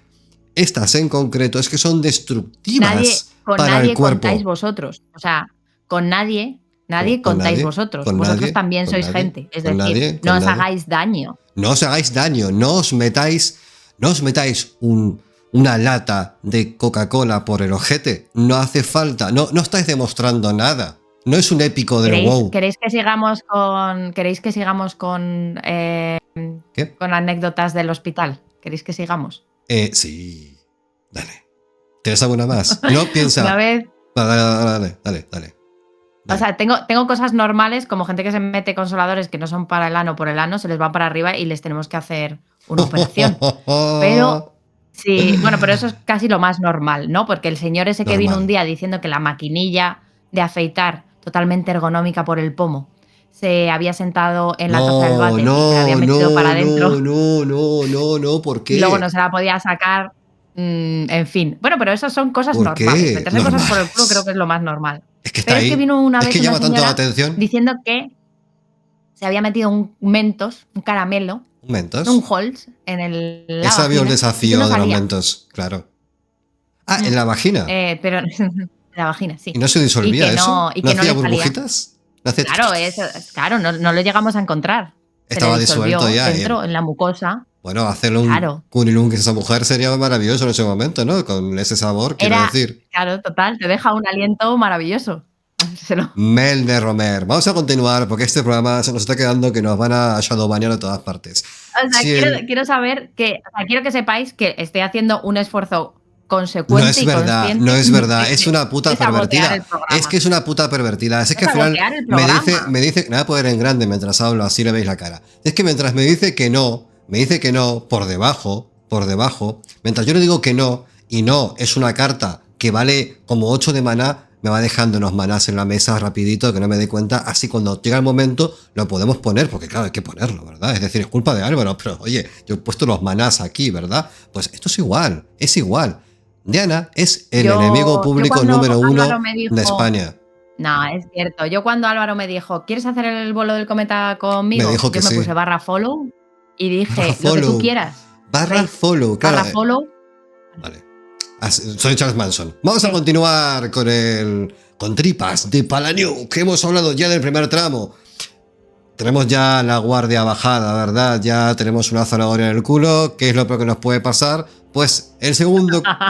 es que son destructivas Con para el nadie contáis cuerpo. vosotros. O sea, con nadie, nadie Con contáis nadie, vosotros. con Vosotros nadie, también con sois nadie, gente. Es con decir, nadie, no con os nadie. hagáis daño. No os hagáis daño, no os metáis una lata de Coca-Cola por el ojete. No hace falta, no estáis demostrando nada. No es un épico del wow. ¿Queréis que sigamos ¿Qué? con anécdotas del hospital? ¿Queréis que sigamos? Sí. Dale. ¿Tienes alguna más? No, piensa. Una vez. Dale. O sea, tengo cosas normales, como gente que se mete consoladores que no son para el ano por el ano, se les van para arriba y les tenemos que hacer una operación. Pero sí, bueno, pero eso es casi lo más normal, ¿no? Porque el señor ese que vino un Normal. día diciendo que la maquinilla de afeitar, totalmente ergonómica por el pomo, se había sentado en la taza del váter y se la había metido para adentro No, ¿por y luego qué? no se la podía sacar. En fin. Bueno, pero esas son cosas ¿Por normales. qué? Meterse cosas por el culo creo Normales. que es lo más normal. Es que está Pero es que ahí. vino una Es vez que una llama tanto la señora atención. diciendo que se había metido un Mentos, un caramelo, Un Mentos. un Halls en la Esa vio el vagina y que desafío no de los salía. Mentos, claro. Ah, en la vagina. Pero en la vagina, sí. ¿Y no se disolvía eso? Y ¿No que no hacía le salía. burbujitas? ¿No hacía... Claro, no lo llegamos a encontrar. Se le Estaba disolvió disuelto ya. dentro, en la mucosa. Bueno, hacerle un Claro. cunilungus a esa mujer sería maravilloso en ese momento, ¿no? Con ese sabor, quiero decir. Claro, total, te deja un aliento maravilloso. pasárselo. Mel de Romer. Vamos a continuar porque este programa se nos está quedando que nos van a shadowbanear a todas partes. O sea, quiero saber que, o sea, quiero que sepáis que estoy haciendo un esfuerzo consecuente. No es verdad, consciente. no es verdad, es una puta pervertida. Es que es una puta pervertida. Es que al final me dice, me voy a poner en grande mientras hablo, así le veis la cara. Es que mientras me dice que no, por debajo, mientras yo le digo que no, y no es una carta que vale como 8 de maná, me va dejando unos manás en la mesa rapidito, que no me dé cuenta, así cuando llega el momento lo podemos poner, porque claro, hay que ponerlo, ¿verdad? Es decir, es culpa de Álvaro, pero oye, yo he puesto los manás aquí, ¿verdad? Pues esto es igual, Diana es el enemigo público número 1 de España. No, es cierto. Yo cuando Álvaro me dijo, ¿quieres hacer el vuelo del cometa conmigo? Me dijo que yo me sí. puse /follow y dije, lo que tú quieras. /follow, claro. /follow. Vale. Soy Charles Manson. Vamos a continuar con Tripas de Palaniuk, que hemos hablado ya del primer tramo. Tenemos ya la guardia bajada, ¿verdad? Ya tenemos una zanahoria en el culo. ¿Qué es lo peor que nos puede pasar? Pues en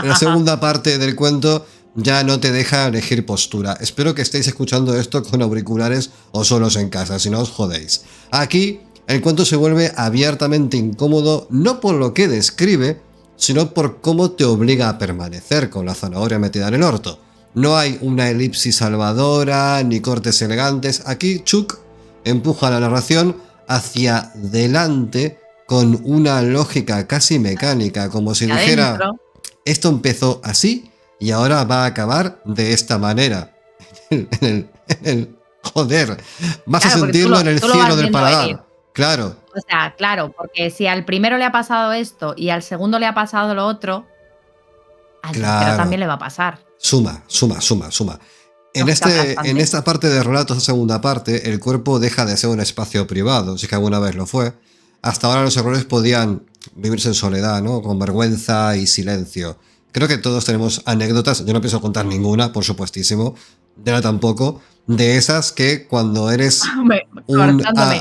la segunda parte del cuento ya no te deja elegir postura. Espero que estéis escuchando esto con auriculares o solos en casa, si no os jodéis. Aquí el cuento se vuelve abiertamente incómodo, no por lo que describe, sino por cómo te obliga a permanecer con la zanahoria metida en el orto. No hay una elipsis salvadora ni cortes elegantes. Aquí Chuck empuja la narración hacia delante con una lógica casi mecánica, como si dijera, esto empezó así y ahora va a acabar de esta manera. Joder, vas a sentirlo en el cielo del paladar. Claro. O sea, claro, porque si al primero le ha pasado esto y al segundo le ha pasado lo otro, al tercero también le va a pasar. Suma. En esta parte de relatos, esta segunda parte, el cuerpo deja de ser un espacio privado, si que alguna vez lo fue. Hasta ahora los errores podían vivirse en soledad, ¿no? Con vergüenza y silencio. Creo que todos tenemos anécdotas, yo no pienso contar ninguna, por supuestísimo, Diana tampoco, de esas que cuando eres...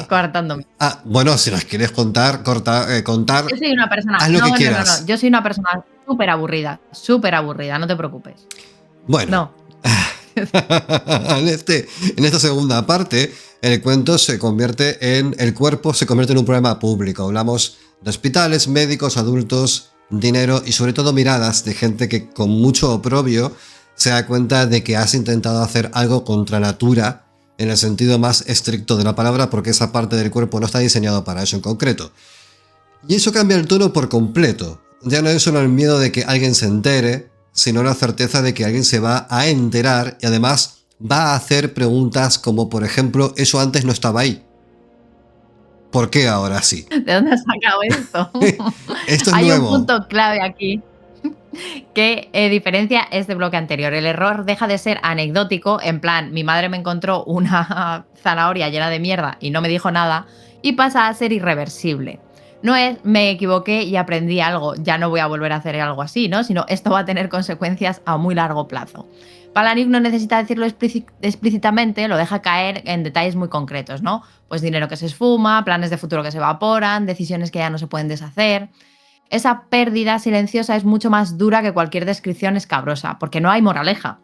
Coartándome. Bueno, si las quieres contar. Yo soy una persona... Haz lo que quieras. No. Yo soy una persona súper aburrida, no te preocupes. Bueno. No. En esta segunda parte, el cuento se convierte en... El cuerpo se convierte en un problema público. Hablamos de hospitales, médicos, adultos, dinero y sobre todo miradas de gente que con mucho oprobio se da cuenta de que has intentado hacer algo contra natura en el sentido más estricto de la palabra, porque esa parte del cuerpo no está diseñado para eso en concreto. Y eso cambia el tono por completo. Ya no es solo el miedo de que alguien se entere, sino la certeza de que alguien se va a enterar y además va a hacer preguntas como, por ejemplo, eso antes no estaba ahí. ¿Por qué ahora sí? ¿De dónde has sacado esto? Esto es Hay nuevo. un punto clave aquí que diferencia este bloque anterior. El error deja de ser anecdótico, en plan, mi madre me encontró una zanahoria llena de mierda y no me dijo nada, y pasa a ser irreversible. No es me equivoqué y aprendí algo, ya no voy a volver a hacer algo así, ¿no? Sino esto va a tener consecuencias a muy largo plazo. Palahniuk no necesita decirlo explícitamente, lo deja caer en detalles muy concretos, ¿no? Pues dinero que se esfuma, planes de futuro que se evaporan, decisiones que ya no se pueden deshacer. Esa pérdida silenciosa es mucho más dura que cualquier descripción escabrosa, porque no hay moraleja,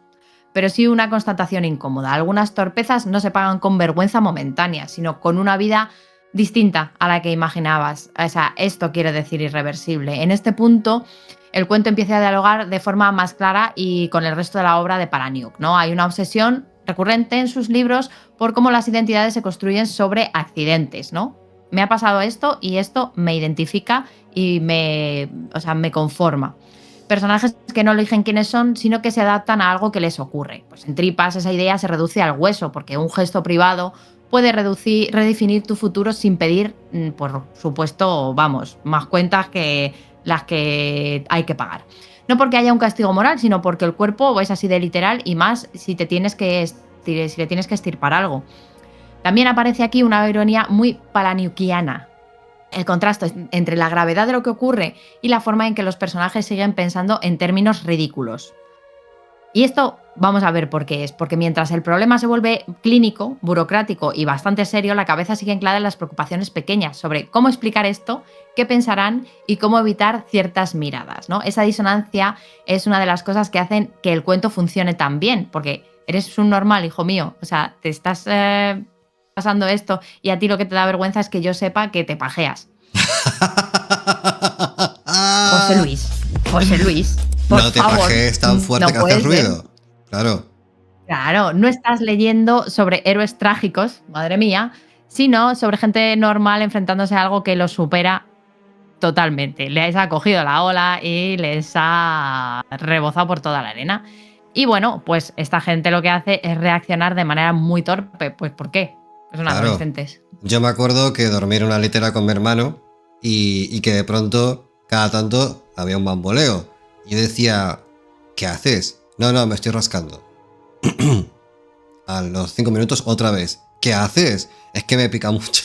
pero sí una constatación incómoda. Algunas torpezas no se pagan con vergüenza momentánea, sino con una vida distinta a la que imaginabas. O sea, esto quiere decir irreversible. En este punto, el cuento empieza a dialogar de forma más clara y con el resto de la obra de Palahniuk, ¿no? Hay una obsesión recurrente en sus libros por cómo las identidades se construyen sobre accidentes, ¿no? Me ha pasado esto y esto me identifica y me conforma. Personajes que no eligen quiénes son, sino que se adaptan a algo que les ocurre. Pues en Tripas esa idea se reduce al hueso, porque un gesto privado puede redefinir tu futuro sin pedir, por supuesto, más cuentas que las que hay que pagar. No porque haya un castigo moral, sino porque el cuerpo es así de literal y más si le tienes que estirpar algo. También aparece aquí una ironía muy palahniukiana. El contraste entre la gravedad de lo que ocurre y la forma en que los personajes siguen pensando en términos ridículos. Y esto vamos a ver por qué es, porque mientras el problema se vuelve clínico, burocrático y bastante serio, la cabeza sigue anclada en las preocupaciones pequeñas sobre cómo explicar esto, qué pensarán y cómo evitar ciertas miradas, ¿no? Esa disonancia es una de las cosas que hacen que el cuento funcione tan bien, porque eres un normal, hijo mío. O sea, te estás pasando esto y a ti lo que te da vergüenza es que yo sepa que te pajeas. José Luis, por no te favor, pajees tan fuerte no que haces puedes ver. ruido. Claro. Claro, no estás leyendo sobre héroes trágicos, madre mía, sino sobre gente normal enfrentándose a algo que los supera totalmente. Les ha cogido la ola y les ha rebozado por toda la arena. Y bueno, pues esta gente lo que hace es reaccionar de manera muy torpe. Pues ¿por qué? Pues son Claro. adolescentes. Yo me acuerdo que dormí en una litera con mi hermano y que de pronto, cada tanto, había un bamboleo. Y yo decía, ¿qué haces? No, me estoy rascando. A los 5 minutos otra vez. ¿Qué haces? Es que me pica mucho.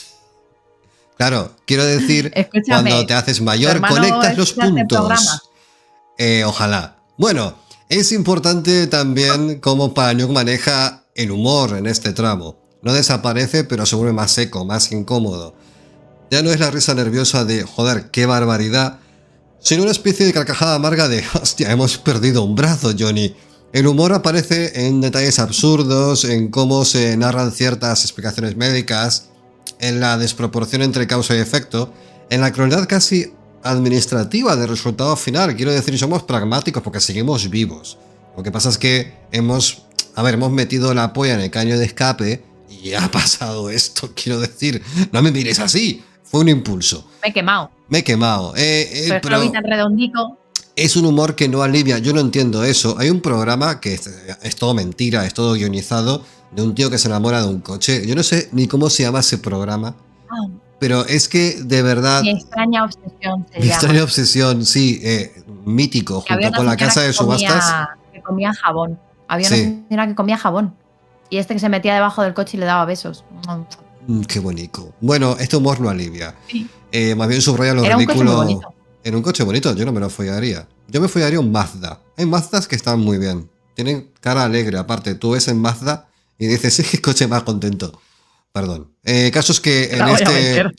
Claro, quiero decir, Escúchame, cuando te haces ¿tu mayor, hermano conectas los escucha este programa? puntos. Ojalá. Bueno, es importante también cómo Palahniuk maneja el humor en este tramo. No desaparece, pero se vuelve más seco, más incómodo. Ya no es la risa nerviosa de, joder, qué barbaridad, sino una especie de carcajada amarga de, hostia, hemos perdido un brazo, Johnny. El humor aparece en detalles absurdos, en cómo se narran ciertas explicaciones médicas, en la desproporción entre causa y efecto, en la crueldad casi administrativa del resultado final. Quiero decir, somos pragmáticos porque seguimos vivos. Lo que pasa es que hemos metido la polla en el caño de escape y ha pasado esto. Quiero decir, no me mires así. Fue un impulso. Me he quemado. Me he quemado. Pero lo vi tan redondico. Es un humor que no alivia. Yo no entiendo eso. Hay un programa que es todo mentira, es todo guionizado, de un tío que se enamora de un coche. Yo no sé ni cómo se llama ese programa. Pero es que, de verdad... Mi extraña obsesión se Mi llama. extraña obsesión, sí. Mítico, Que había junto una con la señora casa de subastas. que comía jabón. Había una Sí. señora que comía jabón. Y este que se metía debajo del coche y le daba besos. Qué bonito. Bueno, este humor no alivia. Sí. Más bien subraya lo Era un coche ridículo. muy bonito. Era un coche bonito, yo no me lo follaría. Yo me follaría un Mazda. Hay Mazdas que están muy bien. Tienen cara alegre, aparte. Tú ves en Mazda y dices, es que coche más contento. Perdón. Casos que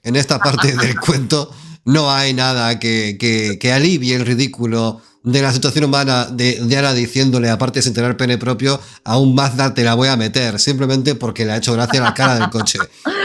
en esta parte del cuento no hay nada que alivie el ridículo de la situación humana de Ana diciéndole, aparte sin tener pene propio, a un Mazda te la voy a meter, simplemente porque le ha hecho gracia la cara del coche.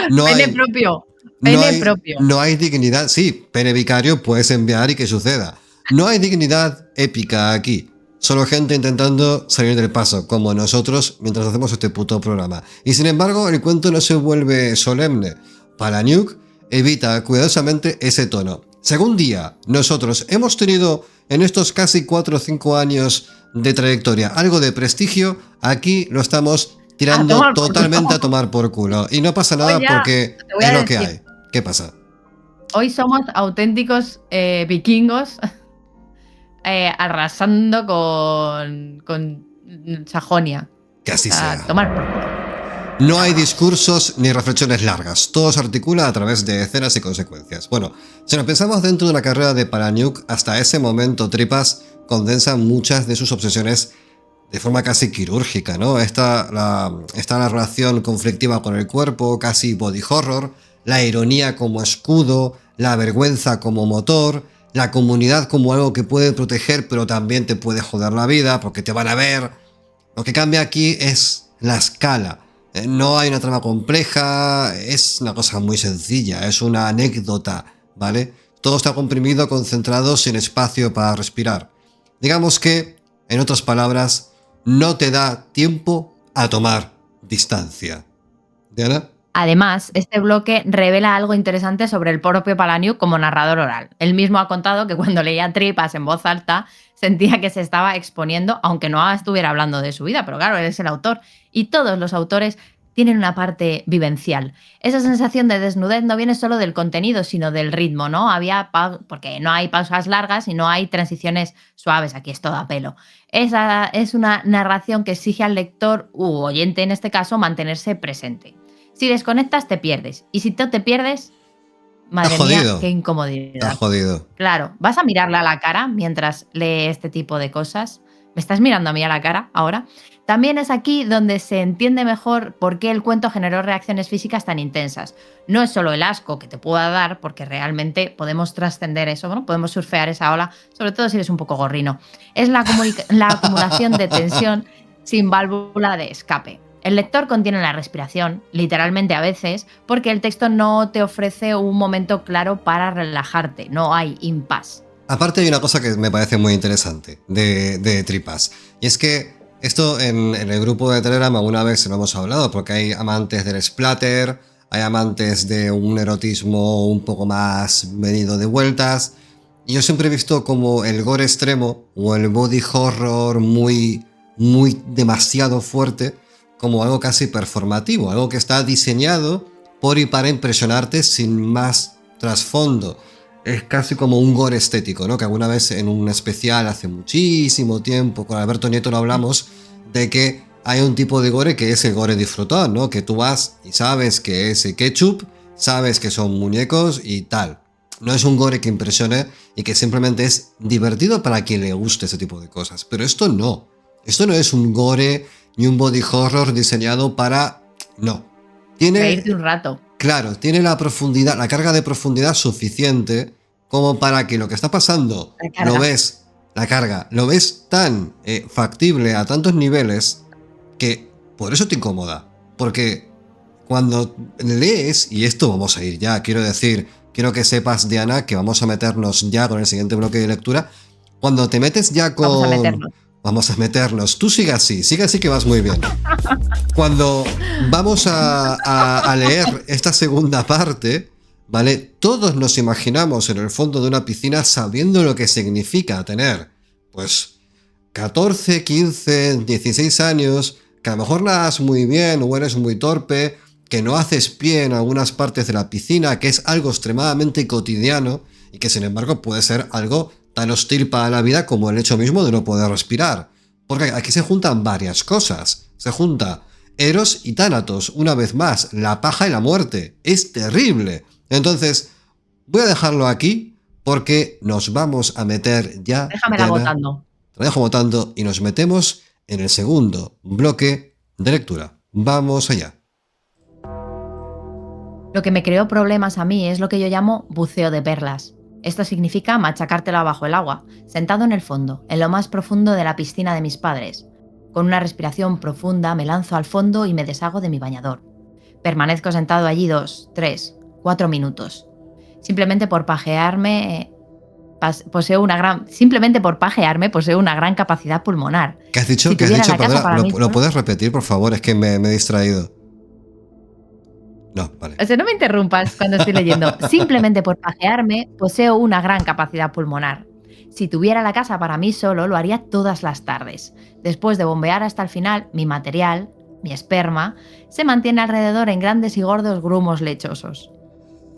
No Pene hay, propio. no Pene hay, propio. no hay dignidad. Sí, pene vicario puedes enviar y que suceda. No hay dignidad épica aquí. Solo gente intentando salir del paso, como nosotros, mientras hacemos este puto programa. Y sin embargo, el cuento no se vuelve solemne. Palahniuk evita cuidadosamente ese tono. Según día, nosotros hemos tenido en estos casi 4 o 5 años de trayectoria algo de prestigio, aquí lo estamos tirando totalmente a tomar por culo. Y no pasa nada porque es lo que hay. ¿Qué pasa? Hoy somos auténticos vikingos arrasando con Sajonia. Que así sea. Tomar por culo. No hay discursos ni reflexiones largas, todo se articula a través de escenas y consecuencias. Bueno, si nos pensamos dentro de una carrera de Palahniuk, hasta ese momento Tripas condensa muchas de sus obsesiones de forma casi quirúrgica, ¿no? Está la relación conflictiva con el cuerpo, casi body horror, la ironía como escudo, la vergüenza como motor, la comunidad como algo que puede proteger pero también te puede joder la vida porque te van a ver. Lo que cambia aquí es la escala. No hay una trama compleja, es una cosa muy sencilla, es una anécdota, ¿vale? Todo está comprimido, concentrado, sin espacio para respirar. Digamos que, en otras palabras, no te da tiempo a tomar distancia. ¿Diana? Además, este bloque revela algo interesante sobre el propio Palahniuk como narrador oral. Él mismo ha contado que cuando leía Tripas en voz alta sentía que se estaba exponiendo, aunque no estuviera hablando de su vida, pero claro, él es el autor. Y todos los autores tienen una parte vivencial. Esa sensación de desnudez no viene solo del contenido, sino del ritmo, ¿no? Porque no hay pausas largas y no hay transiciones suaves, aquí es todo a pelo. Esa es una narración que exige al lector, u oyente en este caso, mantenerse presente. Si desconectas, te pierdes. Y si tú te pierdes, madre mía, qué incomodidad. Estás jodido. Claro, ¿vas a mirarle a la cara mientras lee este tipo de cosas? ¿Me estás mirando a mí a la cara ahora? También es aquí donde se entiende mejor por qué el cuento generó reacciones físicas tan intensas. No es solo el asco que te pueda dar, porque realmente podemos trascender eso, ¿no? Podemos surfear esa ola, sobre todo si eres un poco gorrino. Es la acumulación de tensión sin válvula de escape. El lector contiene la respiración, literalmente a veces, porque el texto no te ofrece un momento claro para relajarte, no hay impasse. Aparte hay una cosa que me parece muy interesante de Tripas, y es que esto en el grupo de Telegram alguna vez lo hemos hablado, porque hay amantes del splatter, hay amantes de un erotismo un poco más venido de vueltas, y yo siempre he visto como el gore extremo o el body horror muy demasiado fuerte como algo casi performativo, algo que está diseñado por y para impresionarte sin más trasfondo. Es casi como un gore estético, ¿no? Que alguna vez en un especial hace muchísimo tiempo con Alberto Nieto lo hablamos, de que hay un tipo de gore que es el gore disfrutón, ¿no? Que tú vas y sabes que es ketchup, sabes que son muñecos y tal. No es un gore que impresione y que simplemente es divertido para quien le guste ese tipo de cosas. Pero esto no. Esto no es un gore ni un body horror diseñado para... No. Tiene... reírte un rato. Claro, tiene la profundidad, la carga de profundidad suficiente como para que lo que está pasando lo ves, la carga, lo ves tan factible a tantos niveles que por eso te incomoda. Porque cuando lees, y esto vamos a ir ya, quiero que sepas, Diana, que vamos a meternos ya con el siguiente bloque de lectura. Cuando te metes ya con... Vamos a meternos. Tú sigue así que vas muy bien. Cuando vamos a leer esta segunda parte, ¿vale? Todos nos imaginamos en el fondo de una piscina sabiendo lo que significa tener, pues, 14, 15, 16 años, que a lo mejor nadas muy bien o eres muy torpe, que no haces pie en algunas partes de la piscina, que es algo extremadamente cotidiano y que sin embargo puede ser algo tan hostil para la vida como el hecho mismo de no poder respirar. Porque aquí se juntan varias cosas. Se junta Eros y Tánatos, una vez más, la paja y la muerte. Es terrible. Entonces, voy a dejarlo aquí porque nos vamos a meter ya... Déjamela votando. Te dejo votando y nos metemos en el segundo bloque de lectura. Vamos allá. Lo que me creó problemas a mí es lo que yo llamo buceo de perlas. Esto significa machacártela bajo el agua, sentado en el fondo, en lo más profundo de la piscina de mis padres. Con una respiración profunda me lanzo al fondo y me deshago de mi bañador. Permanezco sentado allí 2, 3, 4 minutos. Simplemente por pajearme poseo una gran capacidad pulmonar. ¿Qué has dicho? ¿Qué has dicho? ¿Lo puedes repetir, por favor? Es que me he distraído. No, vale. O sea, no me interrumpas cuando estoy leyendo. Simplemente por pajearme poseo una gran capacidad pulmonar. Si tuviera la casa para mí solo, lo haría todas las tardes. Después de bombear hasta el final, mi material, mi esperma, se mantiene alrededor en grandes y gordos grumos lechosos.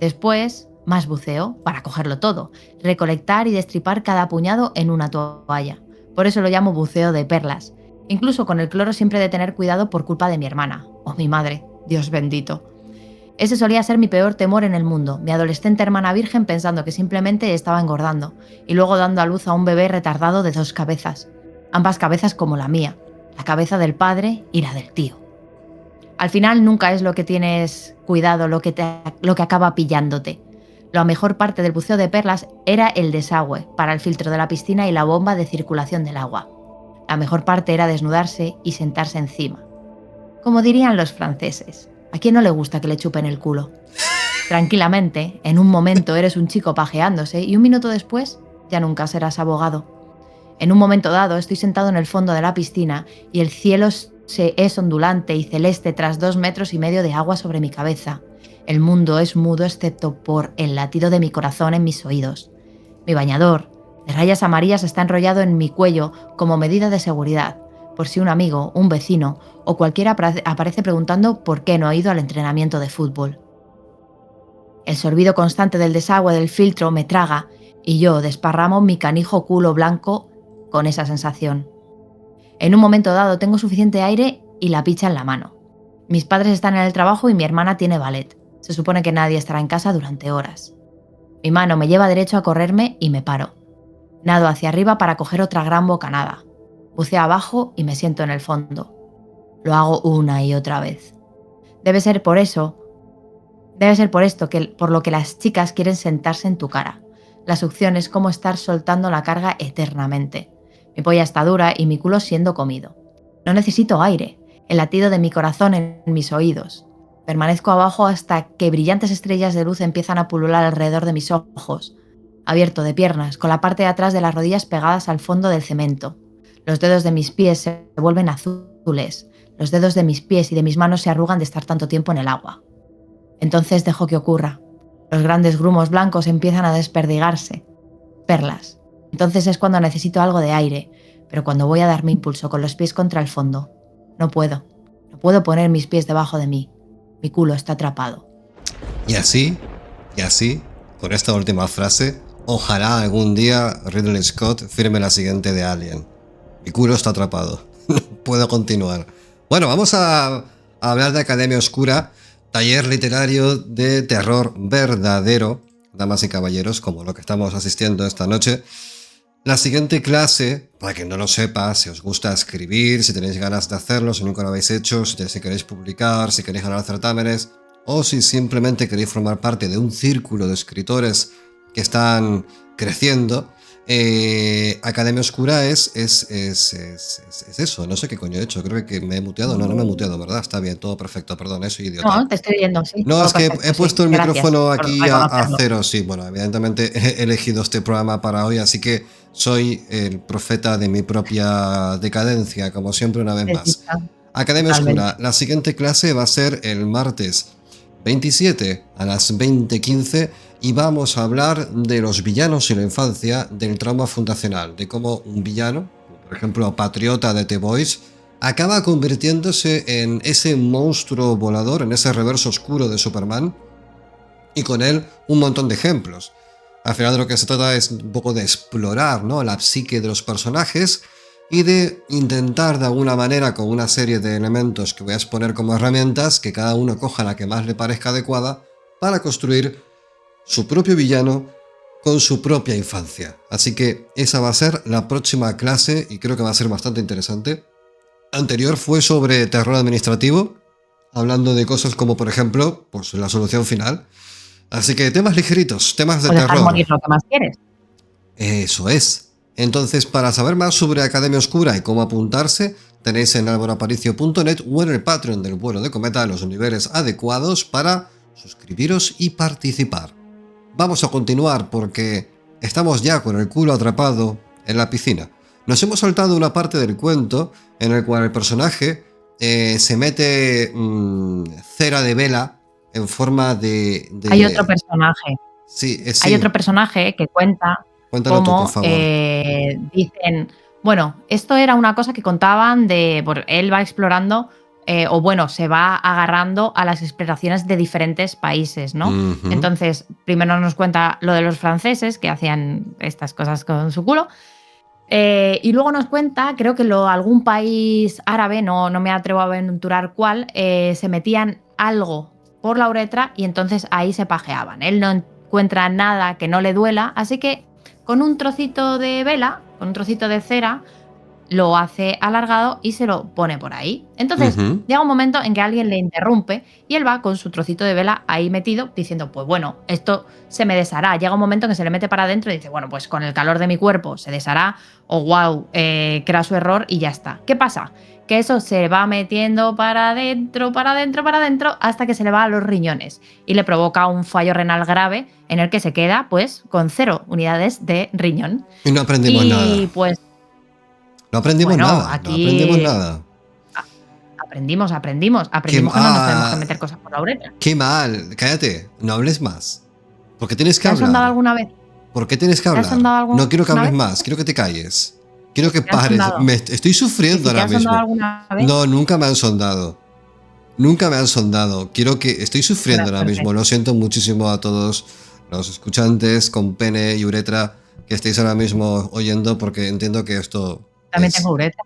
Después, más buceo para cogerlo todo, recolectar y destripar cada puñado en una toalla. Por eso lo llamo buceo de perlas. Incluso con el cloro siempre he de tener cuidado por culpa de mi hermana, o mi madre, Dios bendito. Ese solía ser mi peor temor en el mundo, mi adolescente hermana virgen pensando que simplemente estaba engordando, y luego dando a luz a un bebé retardado de 2 cabezas, ambas cabezas como la mía, la cabeza del padre y la del tío. Al final nunca es lo que tienes cuidado lo que acaba pillándote. La mejor parte del buceo de perlas era el desagüe para el filtro de la piscina y la bomba de circulación del agua. La mejor parte era desnudarse y sentarse encima. Como dirían los franceses, ¿a quién no le gusta que le chupen el culo? Tranquilamente, en un momento eres un chico pajeándose y un minuto después ya nunca serás abogado. En un momento dado estoy sentado en el fondo de la piscina y el cielo es ondulante y celeste tras 2,5 metros de agua sobre mi cabeza. El mundo es mudo excepto por el latido de mi corazón en mis oídos. Mi bañador, de rayas amarillas, está enrollado en mi cuello como medida de seguridad, por si un amigo, un vecino o cualquiera aparece preguntando por qué no he ido al entrenamiento de fútbol. El sorbido constante del desagüe del filtro me traga y yo desparramo mi canijo culo blanco con esa sensación. En un momento dado tengo suficiente aire y la picha en la mano. Mis padres están en el trabajo y mi hermana tiene ballet. Se supone que nadie estará en casa durante horas. Mi mano me lleva derecho a correrme y me paro. Nado hacia arriba para coger otra gran bocanada. Buceo abajo y me siento en el fondo. Lo hago una y otra vez. Debe ser por esto por lo que las chicas quieren sentarse en tu cara. La succión es como estar soltando la carga eternamente. Mi polla está dura y mi culo siendo comido. No necesito aire, el latido de mi corazón en mis oídos. Permanezco abajo hasta que brillantes estrellas de luz empiezan a pulular alrededor de mis ojos, abierto de piernas, con la parte de atrás de las rodillas pegadas al fondo del cemento. Los dedos de mis pies se vuelven azules, los dedos de mis pies y de mis manos se arrugan de estar tanto tiempo en el agua. Entonces dejo que ocurra. Los grandes grumos blancos empiezan a desperdigarse. Perlas. Entonces es cuando necesito algo de aire, pero cuando voy a dar mi impulso con los pies contra el fondo, no puedo. No puedo poner mis pies debajo de mí. Mi culo está atrapado. Y así, con esta última frase, ojalá algún día Ridley Scott firme la siguiente de Alien. Mi culo está atrapado. No puedo continuar. Bueno, vamos a hablar de Academia Oscura, taller literario de terror verdadero, damas y caballeros, como lo que estamos asistiendo esta noche. La siguiente clase, para quien no lo sepa, si os gusta escribir, si tenéis ganas de hacerlo, si nunca lo habéis hecho, si queréis publicar, si queréis ganar certámenes, o si simplemente queréis formar parte de un círculo de escritores que están creciendo, Academia Oscura es eso. No sé qué coño he hecho, creo que me he muteado. No me he muteado, ¿verdad? Está bien, todo perfecto, perdón, soy idiota. No, te estoy viendo, sí. No, es que perfecto, he puesto el Gracias micrófono aquí a cero, sí. Bueno, evidentemente he elegido este programa para hoy, así que soy el profeta de mi propia decadencia, como siempre, una vez más. Academia Oscura, la siguiente clase va a ser el martes 27 a las 20:15 y vamos a hablar de los villanos y la infancia, del trauma fundacional, de cómo un villano, por ejemplo Patriota de The Boys, acaba convirtiéndose en ese monstruo volador, en ese reverso oscuro de Superman, y con él un montón de ejemplos. Al final de lo que se trata es un poco de explorar, ¿no?, la psique de los personajes y de intentar de alguna manera, con una serie de elementos que voy a exponer como herramientas, que cada uno coja la que más le parezca adecuada para construir su propio villano con su propia infancia. Así que esa va a ser la próxima clase y creo que va a ser bastante interesante. Anterior fue sobre terror administrativo, hablando de cosas como, por ejemplo, pues la solución final. Así que temas ligeritos, temas de terror. Morir lo que más quieres. Eso es. Entonces, para saber más sobre Academia Oscura y cómo apuntarse, tenéis en alvaroaparicio.net o en el Patreon del Vuelo de Cometa los niveles adecuados para suscribiros y participar. Vamos a continuar porque estamos ya con el culo atrapado en la piscina. Nos hemos saltado una parte del cuento en el cual el personaje se mete cera de vela en forma de... Hay otro personaje. Sí. Hay otro personaje que cuenta... Cuéntalo tú, por favor. Dicen, bueno, esto era una cosa que contaban él va explorando, se va agarrando a las exploraciones de diferentes países, ¿no? Uh-huh. Entonces, primero nos cuenta lo de los franceses, que hacían estas cosas con su culo, y luego nos cuenta, creo que algún país árabe, no me atrevo a aventurar cuál, se metían algo por la uretra y entonces ahí se pajeaban. Él no encuentra nada que no le duela, así que con un trocito de vela, con un trocito de cera, lo hace alargado y se lo pone por ahí. Entonces, llega un momento en que alguien le interrumpe y él va con su trocito de vela ahí metido diciendo, pues bueno, esto se me deshará. Llega un momento en que se le mete para adentro y dice, bueno, pues con el calor de mi cuerpo se deshará, o wow, que era su error y ya está. ¿Qué pasa? Que eso se va metiendo para adentro, hasta que se le va a los riñones y le provoca un fallo renal grave en el que se queda, pues, con 0 unidades de riñón. Y no aprendimos nada. Y pues... No aprendimos nada. Aprendimos que no nos tenemos que meter cosas por la uretra. Qué mal, cállate, no hables más. ¿Por qué tienes que hablar? ¿Te has sondado alguna vez? ¿Por qué tienes que hablar? No quiero que hables más, quiero que te calles. Quiero que pares. Estoy sufriendo ahora mismo. ¿Alguna vez? No, nunca me han sondado. Estoy sufriendo ahora mismo. Lo siento muchísimo a todos los escuchantes con pene y uretra que estéis ahora mismo oyendo, porque entiendo que esto... También tengo uretra.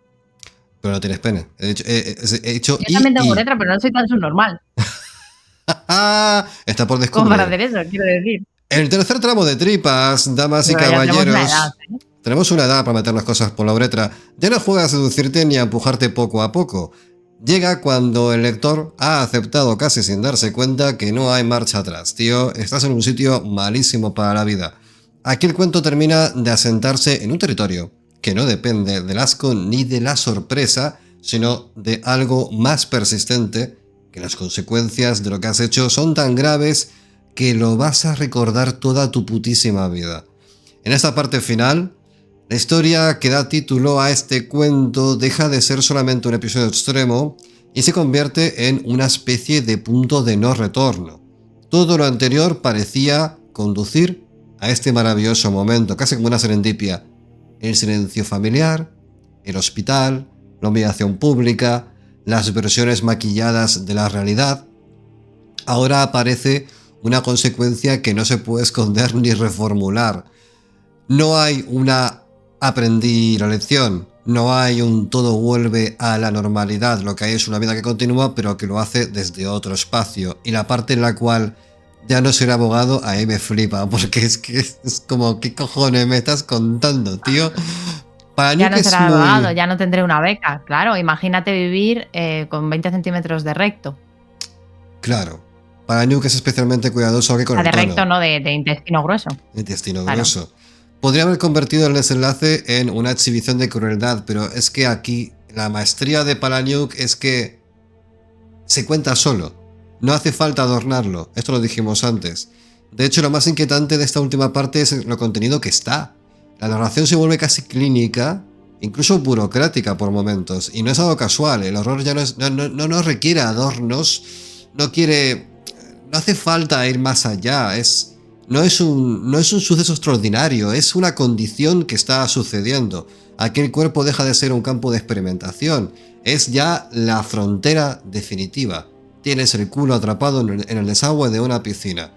Pero no tienes pene. Yo también tengo uretra, pero no soy tan subnormal. Está por descubrir. ¿Cómo para hacer eso? Quiero decir. El tercer tramo de tripas, damas y caballeros. Tenemos una edad para meter las cosas por la uretra. Ya no juega a seducirte ni a empujarte poco a poco. Llega cuando el lector ha aceptado casi sin darse cuenta que no hay marcha atrás. Tío, estás en un sitio malísimo para la vida. Aquí el cuento termina de asentarse en un territorio que no depende del asco ni de la sorpresa, sino de algo más persistente, que las consecuencias de lo que has hecho son tan graves que lo vas a recordar toda tu putísima vida. En esta parte final, la historia que da título a este cuento deja de ser solamente un episodio extremo y se convierte en una especie de punto de no retorno. Todo lo anterior parecía conducir a este maravilloso momento, casi como una serendipia. El silencio familiar, el hospital, la humillación pública, las versiones maquilladas de la realidad. Ahora aparece una consecuencia que no se puede esconder ni reformular. No hay una aprendí la lección, no hay un todo vuelve a la normalidad, lo que hay es una vida que continúa pero que lo hace desde otro espacio. Y la parte en la cual ya no ser abogado, ahí me flipa, porque es que es como, ¿qué cojones me estás contando, tío? Para Ya Nuke no es será muy... abogado, ya no tendré una beca. Claro, imagínate vivir con 20 centímetros de recto. Claro. Para Nuke es especialmente cuidadoso que con O sea, el de tono. recto, no de intestino grueso. Intestino Claro. grueso. Podría haber convertido el desenlace en una exhibición de crueldad, pero es que aquí la maestría de Palahniuk es que se cuenta solo. No hace falta adornarlo. Esto lo dijimos antes. De hecho, lo más inquietante de esta última parte es lo contenido que está. La narración se vuelve casi clínica, incluso burocrática por momentos. Y no es algo casual. El horror ya no requiere adornos. No hace falta ir más allá. No es un suceso extraordinario. Es una condición que está sucediendo. Aquel cuerpo deja de ser un campo de experimentación. Es ya la frontera definitiva. Tienes el culo atrapado en el desagüe de una piscina.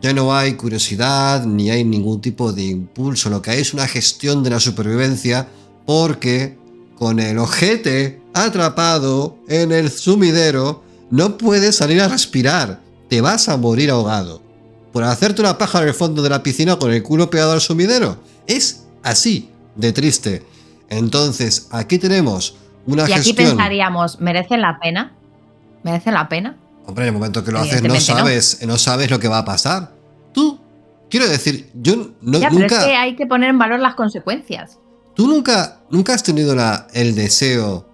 Ya no hay curiosidad ni hay ningún tipo de impulso. Lo que hay es una gestión de la supervivencia porque con el ojete atrapado en el sumidero no puedes salir a respirar. Te vas a morir ahogado. Por hacerte una paja en el fondo de la piscina con el culo pegado al sumidero. Es así de triste. Entonces, aquí tenemos una Y aquí gestión... pensaríamos, ¿merece la pena? ¿Merece la pena? Hombre, en el momento que lo haces Evidentemente no sabes lo que va a pasar. Tú, quiero decir, yo no, Ya, pero nunca... es que hay que poner en valor las consecuencias. ¿Tú nunca has tenido el deseo,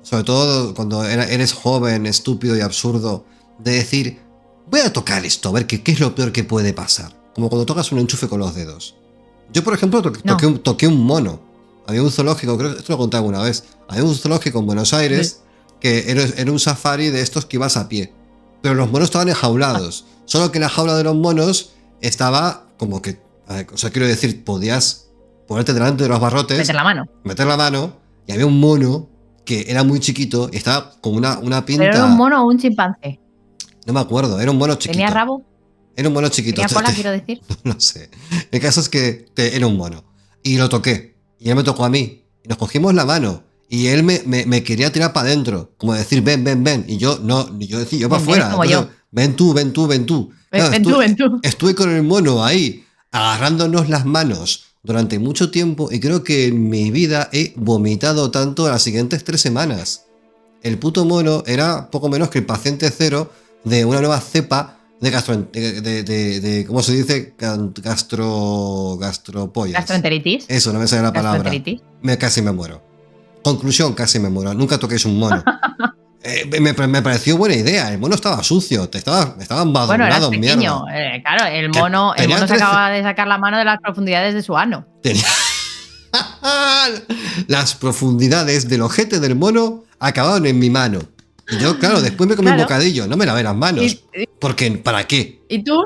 sobre todo cuando eres joven, estúpido y absurdo, de decir, voy a tocar esto, a ver qué es lo peor que puede pasar? Como cuando tocas un enchufe con los dedos. Yo, por ejemplo, toqué un mono. Había un zoológico, creo que esto lo conté alguna vez. Había un zoológico en Buenos Aires que era un safari de estos que ibas a pie. Pero los monos estaban enjaulados. Solo que la jaula de los monos estaba como que... O sea, quiero decir, podías ponerte delante de los barrotes, meter la mano, y había un mono que era muy chiquito y estaba con una pinta... ¿Pero era un mono o un chimpancé? No me acuerdo, era un mono chiquito. ¿Tenía rabo? Era un mono chiquito. ¿Tenía cola, quiero decir? No sé. El caso es que era un mono. Y lo toqué. Y él me tocó a mí. Y nos cogimos la mano. Y él me quería tirar para adentro. Como decir, ven, ven, ven. Y yo, no, yo decía, yo para afuera. Como yo. Ven tú, ven tú, ven tú. Claro, ven tú. Estuve con el mono ahí, agarrándonos las manos durante mucho tiempo. Y creo que en mi vida he vomitado tanto las siguientes 3 semanas. El puto mono era poco menos que el paciente cero de una nueva cepa de ¿cómo se dice? Gastropollas. ¿Gastroenteritis? Eso, no me sale la palabra. Casi me muero. Conclusión, casi me muero. Nunca toquéis un mono. Me pareció buena idea. El mono estaba sucio. Estaba embadurnado eras en pequeño. mierda. Claro, el mono se acaba de sacar la mano de las profundidades de su ano. Las profundidades del ojete del mono acabaron en mi mano. Y yo, claro, después me comí un bocadillo. No me lavé las manos. Porque, ¿para qué? ¿Y tú?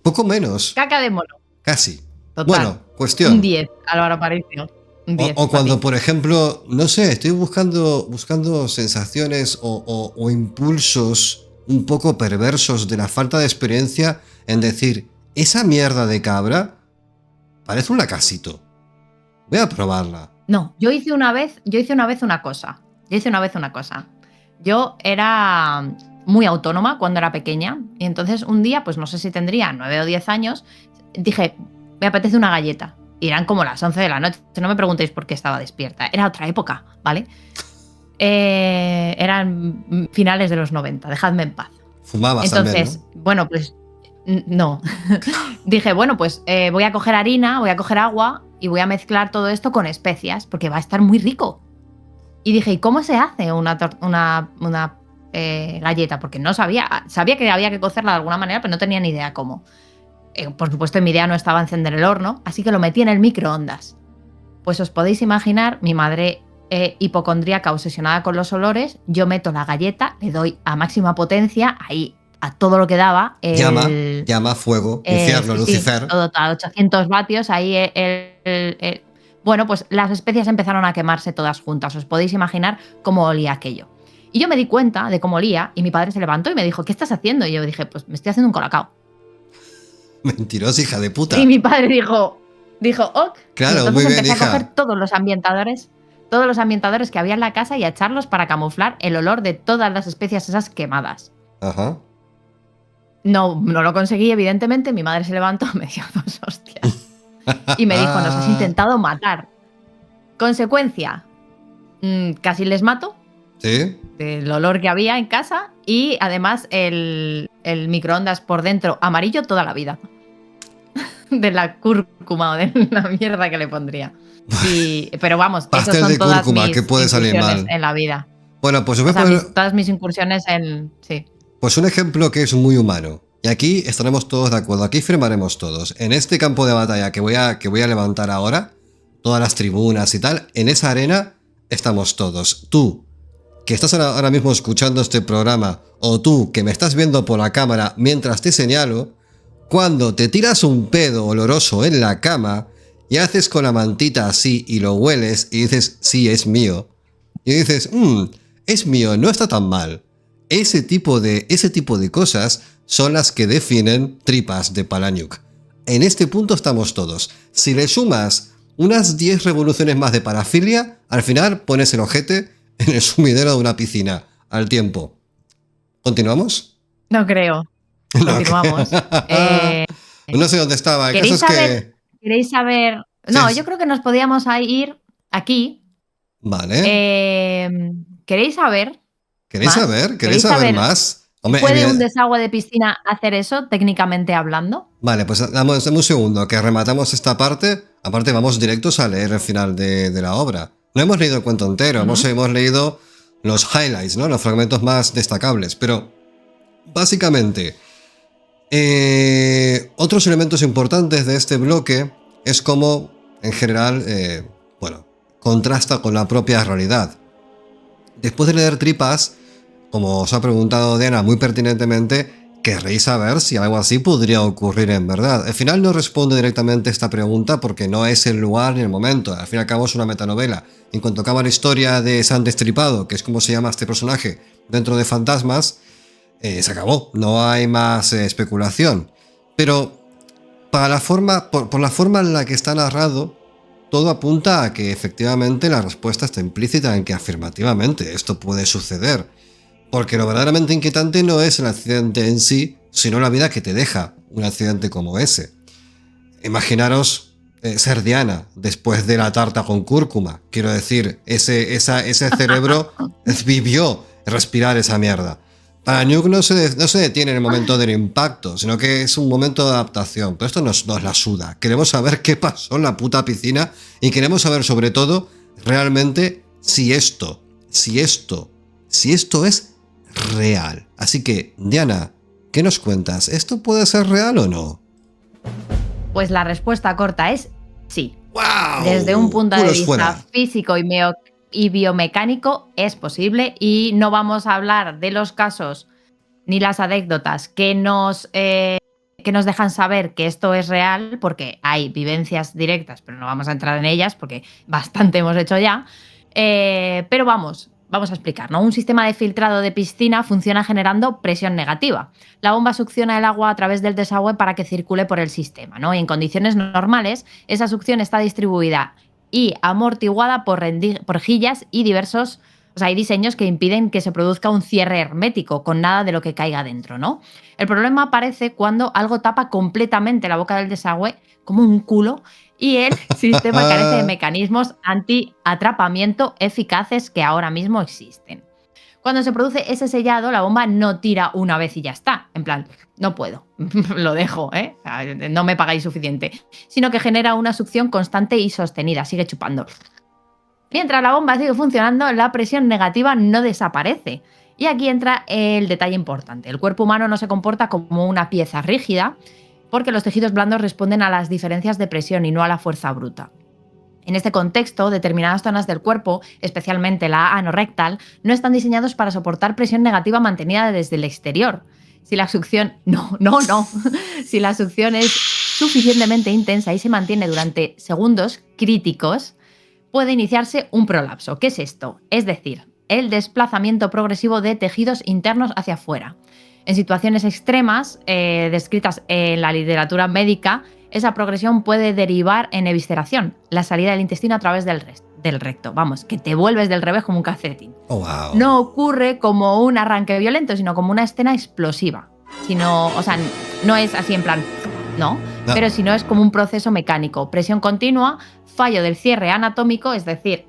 Poco menos. Caca de mono. Casi. Total. Bueno, cuestión. Un 10, Álvaro Aparicio. Un 10. O cuando, por ejemplo, no sé, estoy buscando sensaciones o impulsos un poco perversos de la falta de experiencia en decir, esa mierda de cabra parece un lacasito. Voy a probarla. No, yo hice una vez una cosa. Yo era muy autónoma cuando era pequeña y entonces un día, pues no sé si tendría 9 o 10 años, dije, me apetece una galleta. Y eran como las 11 de la noche. No me preguntéis por qué estaba despierta. Era otra época, ¿vale? Eran finales de los 90. Dejadme en paz. Fumabas entonces, también, ¿no? Bueno, pues no. Dije, bueno, pues voy a coger harina, voy a coger agua y voy a mezclar todo esto con especias porque va a estar muy rico. Y dije, ¿y cómo se hace una galleta? Porque no sabía que había que cocerla de alguna manera, pero no tenía ni idea cómo. Por supuesto, en mi idea no estaba encender el horno, así que lo metí en el microondas. Pues os podéis imaginar, mi madre hipocondríaca, obsesionada con los olores, yo meto la galleta, le doy a máxima potencia, ahí a todo lo que daba. Llama, fuego, infierno, sí, Lucifer. Sí, todo a 800 vatios, ahí bueno, pues las especias empezaron a quemarse todas juntas. Os podéis imaginar cómo olía aquello. Y yo me di cuenta de cómo olía y mi padre se levantó y me dijo, ¿qué estás haciendo? Y yo dije, pues me estoy haciendo un colacao. Mentirosa, hija de puta. Y mi padre dijo, ok. Claro, y entonces muy bien, empecé hija. a coger todos los ambientadores que había en la casa y a echarlos para camuflar el olor de todas las especias esas quemadas. Ajá. No lo conseguí, evidentemente. Mi madre se levantó, me dio 2 hostias y me dijo, nos has intentado matar. Consecuencia, casi les mato. ¿Sí? Del olor que había en casa y además el microondas por dentro amarillo toda la vida. De la cúrcuma o de la mierda que le pondría. Pero vamos, pastel esas son de todas cúrcuma, mis que puede salir incursiones mal en la vida. Bueno, pues os voy a poner todas mis incursiones en... Sí. pues un ejemplo que es muy humano. Y aquí estaremos todos de acuerdo, aquí firmaremos todos. En este campo de batalla que voy a levantar ahora, todas las tribunas y tal, en esa arena estamos todos. Tú, que estás ahora mismo escuchando este programa, o tú, que me estás viendo por la cámara mientras te señalo, cuando te tiras un pedo oloroso en la cama y haces con la mantita así y lo hueles y dices, sí, es mío. Y dices, es mío, no está tan mal. Ese tipo de cosas son las que definen Tripas de Palahniuk. En este punto estamos todos. Si le sumas unas 10 revoluciones más de parafilia, al final pones el ojete en el sumidero de una piscina, al tiempo. ¿Continuamos? No creo. Continuamos. No sé dónde estaba. El caso es que... ¿Queréis saber? No, yo creo que nos podíamos ir aquí. Vale. ¿Queréis saber? ¿Queréis saber más? Hombre, ¿puede un desagüe de piscina hacer eso, técnicamente hablando? Vale, pues dame un segundo, que rematamos esta parte. Aparte, vamos directos a leer el final de la obra. No hemos leído el cuento entero, hemos leído los highlights, ¿no? Los fragmentos más destacables. Pero, básicamente, otros elementos importantes de este bloque es cómo, en general, contrasta con la propia realidad. Después de leer Tripas, como os ha preguntado Diana muy pertinentemente, querréis saber si algo así podría ocurrir en verdad. Al final no responde directamente esta pregunta porque no es el lugar ni el momento. Al fin y al cabo es una metanovela. En cuanto acaba la historia de San Destripado, que es como se llama este personaje dentro de Fantasmas, se acabó. No hay más especulación. Pero por la forma en la que está narrado, todo apunta a que efectivamente la respuesta está implícita en que afirmativamente esto puede suceder. Porque lo verdaderamente inquietante no es el accidente en sí, sino la vida que te deja un accidente como ese. Imaginaros ser Diana después de la tarta con cúrcuma. Quiero decir, ese cerebro vivió respirar esa mierda. Palahniuk no se detiene en el momento del impacto, sino que es un momento de adaptación. Pero esto nos la suda. Queremos saber qué pasó en la puta piscina y queremos saber sobre todo realmente si esto es real. Así que, Diana, ¿qué nos cuentas? ¿Esto puede ser real o no? Pues la respuesta corta es sí. ¡Wow! Desde un punto de vista físico y biomecánico es posible, y no vamos a hablar de los casos ni las anécdotas que nos dejan saber que esto es real, porque hay vivencias directas, pero no vamos a entrar en ellas porque bastante hemos hecho ya. Pero vamos a explicar, ¿no? Un sistema de filtrado de piscina funciona generando presión negativa. La bomba succiona el agua a través del desagüe para que circule por el sistema, ¿no? Y en condiciones normales, esa succión está distribuida y amortiguada por rejillas y diversos, hay diseños que impiden que se produzca un cierre hermético con nada de lo que caiga dentro, ¿no? El problema aparece cuando algo tapa completamente la boca del desagüe, como un culo, y el sistema carece de mecanismos anti-atrapamiento eficaces que ahora mismo existen. Cuando se produce ese sellado, la bomba no tira una vez y ya está. En plan, no puedo, lo dejo, no me pagáis suficiente. Sino que genera una succión constante y sostenida, sigue chupando. Mientras la bomba sigue funcionando, la presión negativa no desaparece. Y aquí entra el detalle importante. El cuerpo humano no se comporta como una pieza rígida porque los tejidos blandos responden a las diferencias de presión y no a la fuerza bruta. En este contexto, determinadas zonas del cuerpo, especialmente la anorrectal, no están diseñados para soportar presión negativa mantenida desde el exterior. Si la succión... No. Si la succión es suficientemente intensa y se mantiene durante segundos críticos, puede iniciarse un prolapso. ¿Qué es esto? Es decir, el desplazamiento progresivo de tejidos internos hacia afuera. En situaciones extremas, descritas en la literatura médica, esa progresión puede derivar en evisceración, la salida del intestino a través del recto. Vamos, que te vuelves del revés como un calcetín. Oh, wow. No ocurre como un arranque violento, sino como una escena explosiva. No es así en plan... No, pero si no es como un proceso mecánico. Presión continua, fallo del cierre anatómico, es decir,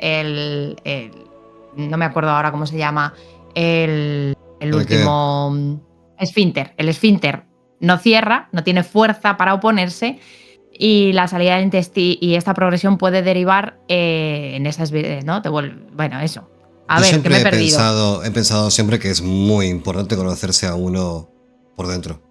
no me acuerdo ahora cómo se llama, el último esfínter. El esfínter no cierra, no tiene fuerza para oponerse y la salida del intestino y esta progresión puede derivar en esas... ¿no? Bueno, eso. A ver, que me he perdido. He pensado siempre que es muy importante conocerse a uno por dentro.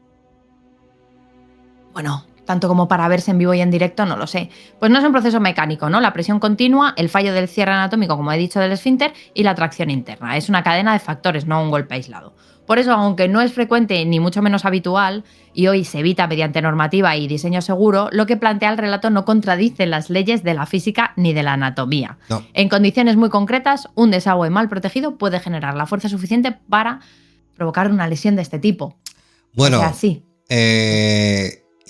Bueno, tanto como para verse en vivo y en directo, no lo sé. Pues no es un proceso mecánico, ¿no? La presión continua, el fallo del cierre anatómico, como he dicho, del esfínter y la tracción interna. Es una cadena de factores, no un golpe aislado. Por eso, aunque no es frecuente ni mucho menos habitual, y hoy se evita mediante normativa y diseño seguro, lo que plantea el relato no contradice las leyes de la física ni de la anatomía. No. En condiciones muy concretas, un desagüe mal protegido puede generar la fuerza suficiente para provocar una lesión de este tipo. Bueno, o sea, sí.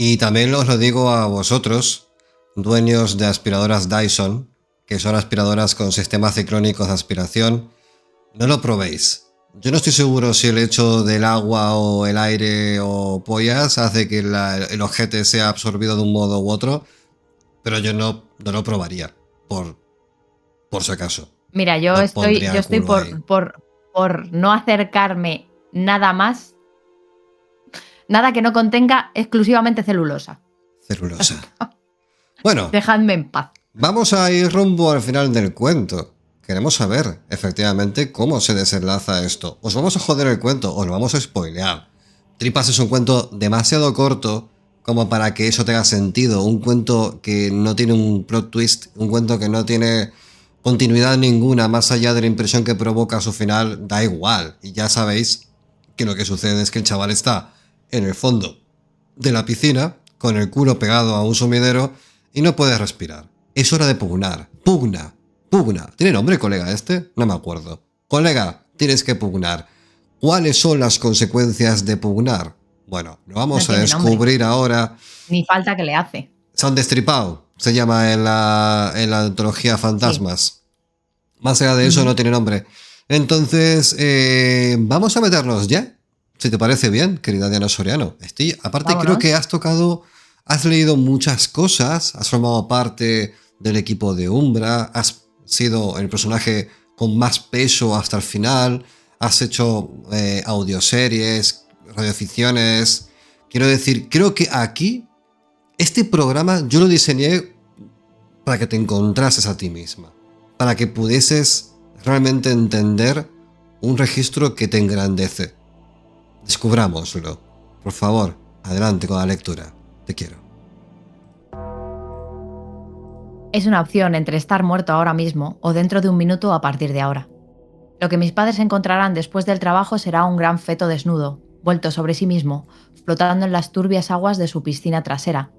Y también os lo digo a vosotros, dueños de aspiradoras Dyson, que son aspiradoras con sistemas ciclónicos de aspiración, no lo probéis. Yo no estoy seguro si el hecho del agua o el aire o pollas hace que el ojete sea absorbido de un modo u otro, pero yo no lo probaría, por si acaso. Mira, yo estoy por no acercarme nada más, nada que no contenga exclusivamente celulosa. Celulosa. Bueno, dejadme en paz. Vamos a ir rumbo al final del cuento. Queremos saber, efectivamente, cómo se desenlaza esto. ¿Os vamos a joder el cuento o lo vamos a spoilear? Tripas es un cuento demasiado corto como para que eso tenga sentido. Un cuento que no tiene un plot twist, un cuento que no tiene continuidad ninguna, más allá de la impresión que provoca a su final, da igual. Y ya sabéis que lo que sucede es que el chaval está en el fondo de la piscina, con el culo pegado a un sumidero y no puede respirar. Es hora de pugnar. Pugna. ¿Tiene nombre, colega, este? No me acuerdo. Colega, tienes que pugnar. ¿Cuáles son las consecuencias de pugnar? Bueno, lo vamos a descubrir ahora. Ni falta que le hace. Son destripado, se llama en la antología Fantasmas. Sí. Más allá de eso no tiene nombre. Entonces, vamos a meternos ya. Si te parece bien, querida Diana Soriano. Aparte, vámonos. Creo que has leído muchas cosas, has formado parte del equipo de Umbra, has sido el personaje con más peso hasta el final, has hecho audioseries, radioficciones. Quiero decir, creo que aquí, este programa yo lo diseñé para que te encontrases a ti misma, para que pudieses realmente entender un registro que te engrandece. Descubrámoslo. Por favor, adelante con la lectura. Te quiero. Es una opción entre estar muerto ahora mismo o dentro de un minuto a partir de ahora. Lo que mis padres encontrarán después del trabajo será un gran feto desnudo, vuelto sobre sí mismo, flotando en las turbias aguas de su piscina trasera,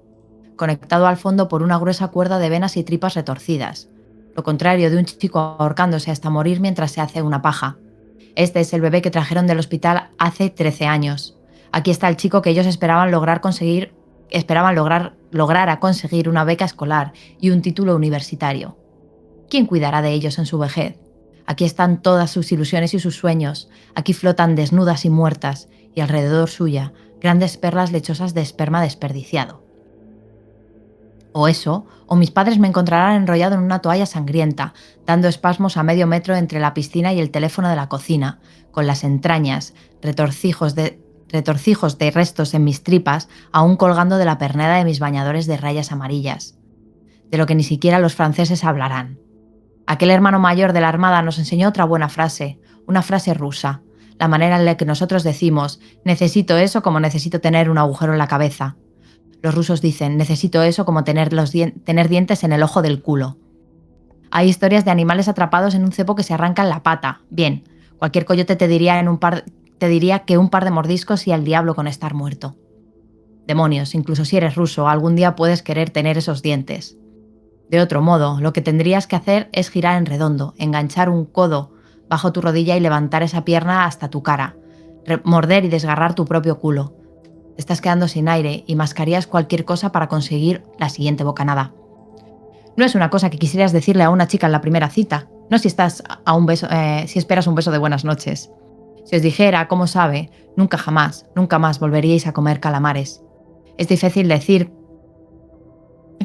conectado al fondo por una gruesa cuerda de venas y tripas retorcidas, lo contrario de un chico ahorcándose hasta morir mientras se hace una paja. Este es el bebé que trajeron del hospital hace 13 años. Aquí está el chico que ellos esperaban lograr conseguir una beca escolar y un título universitario. ¿Quién cuidará de ellos en su vejez? Aquí están todas sus ilusiones y sus sueños. Aquí flotan desnudas y muertas, y alrededor suya, grandes perlas lechosas de esperma desperdiciado. O eso, o mis padres me encontrarán enrollado en una toalla sangrienta, dando espasmos a medio metro entre la piscina y el teléfono de la cocina, con las entrañas, retorcijos de restos en mis tripas, aún colgando de la perneda de mis bañadores de rayas amarillas. De lo que ni siquiera los franceses hablarán. Aquel hermano mayor de la Armada nos enseñó otra buena frase, una frase rusa, la manera en la que nosotros decimos, necesito eso como necesito tener un agujero en la cabeza. Los rusos dicen, necesito eso como tener dientes en el ojo del culo. Hay historias de animales atrapados en un cepo que se arrancan la pata. Bien, cualquier coyote te diría que un par de mordiscos y al diablo con estar muerto. Demonios, incluso si eres ruso, algún día puedes querer tener esos dientes. De otro modo, lo que tendrías que hacer es girar en redondo, enganchar un codo bajo tu rodilla y levantar esa pierna hasta tu cara, morder y desgarrar tu propio culo. Te estás quedando sin aire y mascarías cualquier cosa para conseguir la siguiente bocanada. No es una cosa que quisieras decirle a una chica en la primera cita, no si esperas un beso de buenas noches. Si os dijera, ¿cómo sabe? Nunca más volveríais a comer calamares. Es difícil decir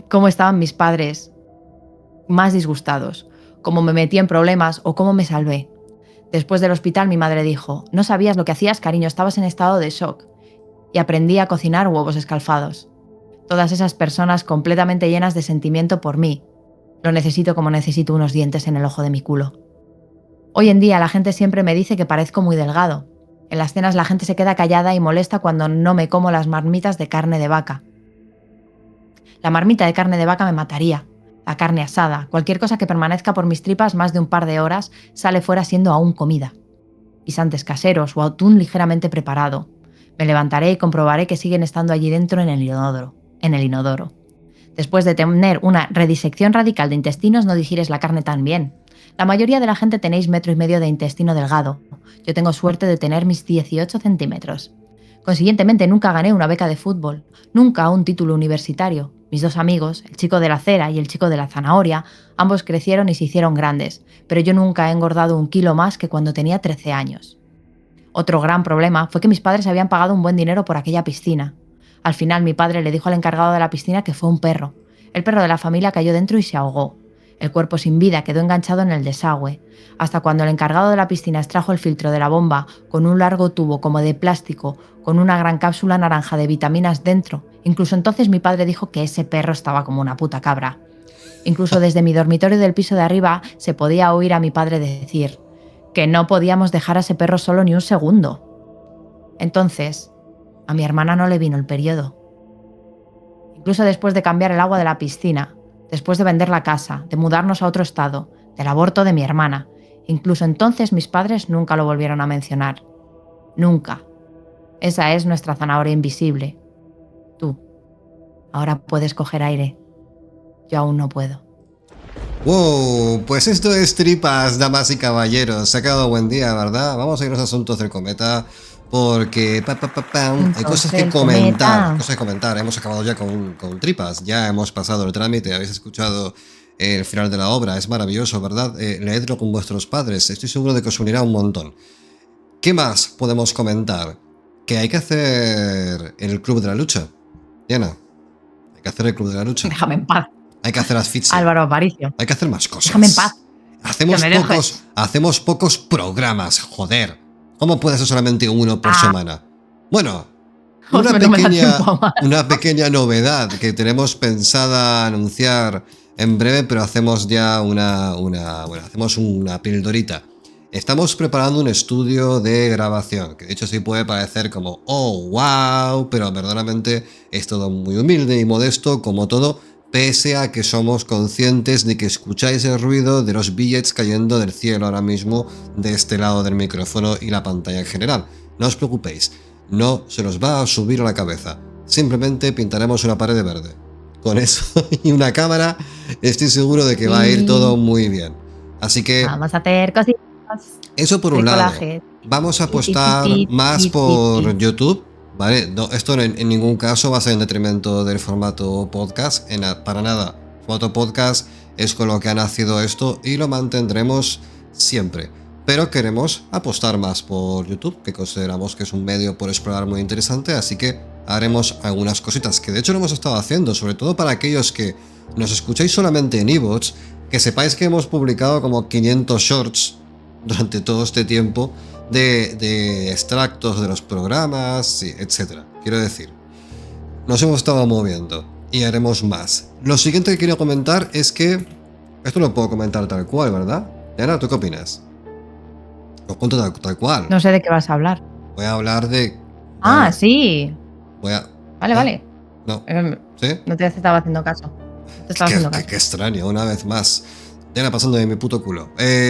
cómo estaban mis padres más disgustados, cómo me metí en problemas o cómo me salvé. Después del hospital mi madre dijo, no sabías lo que hacías, cariño, estabas en estado de shock. Y aprendí a cocinar huevos escalfados. Todas esas personas completamente llenas de sentimiento por mí. Lo necesito como necesito unos dientes en el ojo de mi culo. Hoy en día la gente siempre me dice que parezco muy delgado. En las cenas la gente se queda callada y molesta cuando no me como las marmitas de carne de vaca. La marmita de carne de vaca me mataría. La carne asada, cualquier cosa que permanezca por mis tripas más de un par de horas, sale fuera siendo aún comida. Guisantes caseros o atún ligeramente preparado. Me levantaré y comprobaré que siguen estando allí dentro en el inodoro. Después de tener una redisección radical de intestinos, no digieres la carne tan bien. La mayoría de la gente tenéis 1,5 metros de intestino delgado. Yo tengo suerte de tener mis 18 centímetros. Consiguientemente, nunca gané una beca de fútbol, nunca un título universitario. Mis 2 amigos, el chico de la cera y el chico de la zanahoria, ambos crecieron y se hicieron grandes, pero yo nunca he engordado 1 kilo más que cuando tenía 13 años. Otro gran problema fue que mis padres habían pagado un buen dinero por aquella piscina. Al final mi padre le dijo al encargado de la piscina que fue un perro. El perro de la familia cayó dentro y se ahogó. El cuerpo sin vida quedó enganchado en el desagüe, hasta cuando el encargado de la piscina extrajo el filtro de la bomba con un largo tubo como de plástico con una gran cápsula naranja de vitaminas dentro. Incluso entonces mi padre dijo que ese perro estaba como una puta cabra. Incluso desde mi dormitorio del piso de arriba se podía oír a mi padre decir que no podíamos dejar a ese perro solo ni un segundo. Entonces, a mi hermana no le vino el periodo. Incluso después de cambiar el agua de la piscina, después de vender la casa, de mudarnos a otro estado, del aborto de mi hermana, incluso entonces mis padres nunca lo volvieron a mencionar. Nunca. Esa es nuestra zanahoria invisible. Tú. Ahora puedes coger aire. Yo aún no puedo. Wow, pues esto es Tripas, damas y caballeros. Se ha quedado buen día, ¿verdad? Vamos a ir a los asuntos del cometa porque hay cosas que comentar. Hemos acabado ya con Tripas, ya hemos pasado el trámite, habéis escuchado el final de la obra, es maravilloso, ¿verdad? Leedlo con vuestros padres, estoy seguro de que os unirá un montón. ¿Qué más podemos comentar? Que hay que hacer el Club de la Lucha. Diana, hay que hacer el Club de la Lucha. Déjame en paz. Hay que hacer asfixia. Álvaro Aparicio. Hay que hacer más cosas. Déjame en paz. Hacemos pocos programas, joder. ¿Cómo puede ser solamente uno por semana? Bueno, una pequeña novedad que tenemos pensada anunciar en breve, pero hacemos ya hacemos una pildorita. Estamos preparando un estudio de grabación, que de hecho sí puede parecer como, oh, wow, pero verdaderamente es todo muy humilde y modesto, como todo, pese a que somos conscientes de que escucháis el ruido de los billets cayendo del cielo ahora mismo de este lado del micrófono y la pantalla en general. No os preocupéis, no se nos va a subir a la cabeza, simplemente pintaremos una pared de verde. Con eso y una cámara estoy seguro de que va a ir todo muy bien. Así que vamos a hacer cositas. Eso por un lado. Vamos a apostar más por YouTube. ¿Vale? No, esto en ningún caso va a ser en detrimento del formato podcast, para nada. El formato podcast es con lo que ha nacido esto y lo mantendremos siempre. Pero queremos apostar más por YouTube, que consideramos que es un medio por explorar muy interesante, así que haremos algunas cositas, que de hecho lo hemos estado haciendo, sobre todo para aquellos que nos escucháis solamente en iVoox, que sepáis que hemos publicado como 500 shorts durante todo este tiempo, de extractos de los programas, etc. Quiero decir, nos hemos estado moviendo y haremos más. Lo siguiente que quiero comentar es que Esto lo puedo comentar tal cual, ¿verdad? Diana, ¿tú qué opinas? Lo cuento tal cual. No sé de qué vas a hablar. Voy a hablar de... Ah, Vale, sí. voy a... Vale, ¿Eh? vale. No. Eh, ¿Sí? No te estaba haciendo caso. Te estaba haciendo caso. Qué extraño, una vez más. Diana pasando de mi puto culo.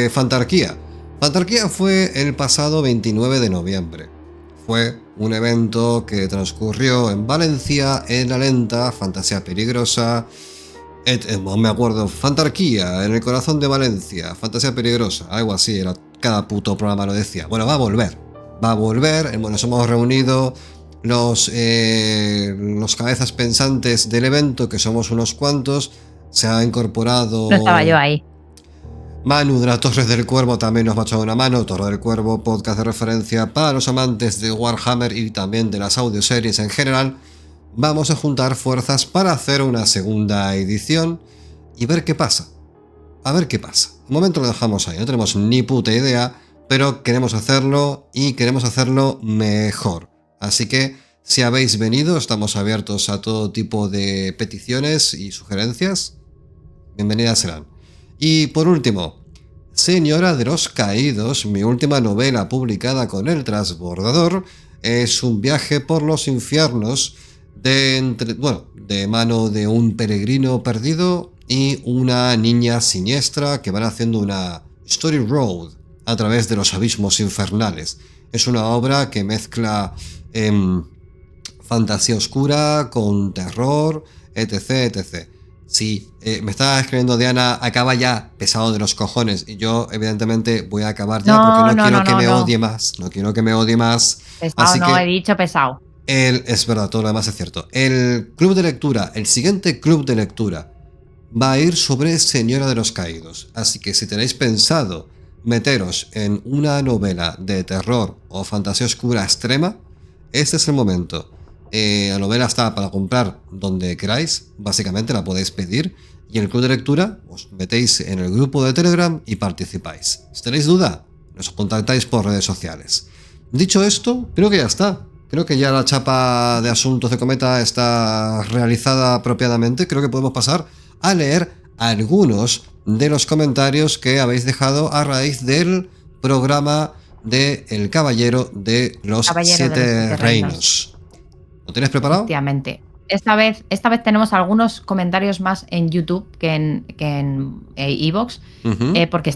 Fantarquía. Fantarquía fue el pasado 29 de noviembre. Fue un evento que transcurrió en Valencia, en la lenta Fantasía Peligrosa. Me acuerdo, Fantarquía, en el corazón de Valencia, Fantasía Peligrosa, algo así, era, cada puto programa lo decía. Bueno, va a volver. Va a volver, nos hemos reunido los cabezas pensantes del evento, que somos unos cuantos. Se ha incorporado... No estaba yo ahí. Manu de las Torres del Cuervo también nos va a echar una mano. Torre del Cuervo, podcast de referencia para los amantes de Warhammer y también de las audioseries en general. Vamos a juntar fuerzas para hacer una segunda edición y ver qué pasa. A ver qué pasa. De momento lo dejamos ahí, no tenemos ni puta idea, pero queremos hacerlo y queremos hacerlo mejor. Así que si habéis venido, estamos abiertos a todo tipo de peticiones y sugerencias. Bienvenidas serán. Y por último, Señora de los Caídos, mi última novela publicada con El Transbordador, es un viaje por los infiernos de mano de un peregrino perdido y una niña siniestra que van haciendo una story road a través de los abismos infernales. Es una obra que mezcla fantasía oscura con terror, etc, etc. Sí, me estaba escribiendo Diana, acaba ya, pesado de los cojones. Y yo, evidentemente, voy a acabar ya porque no quiero que me odie más. No quiero que me odie más. Pesado Así no, que he dicho pesado. es verdad, todo lo demás es cierto. El club de lectura, el siguiente club de lectura, va a ir sobre Señora de los Caídos. Así que si tenéis pensado meteros en una novela de terror o fantasía oscura extrema, este es el momento. La novela está para comprar donde queráis, básicamente la podéis pedir, y el club de lectura os metéis en el grupo de Telegram y participáis. Si tenéis duda, nos contactáis por redes sociales. Dicho esto, creo que ya está. Creo que ya la chapa de asuntos de Cometa está realizada apropiadamente. Creo que podemos pasar a leer algunos de los comentarios que habéis dejado a raíz del programa de El Caballero de los Siete Reinos. ¿Lo tienes preparado? Efectivamente. Esta vez tenemos algunos comentarios más en YouTube que en iVoox, porque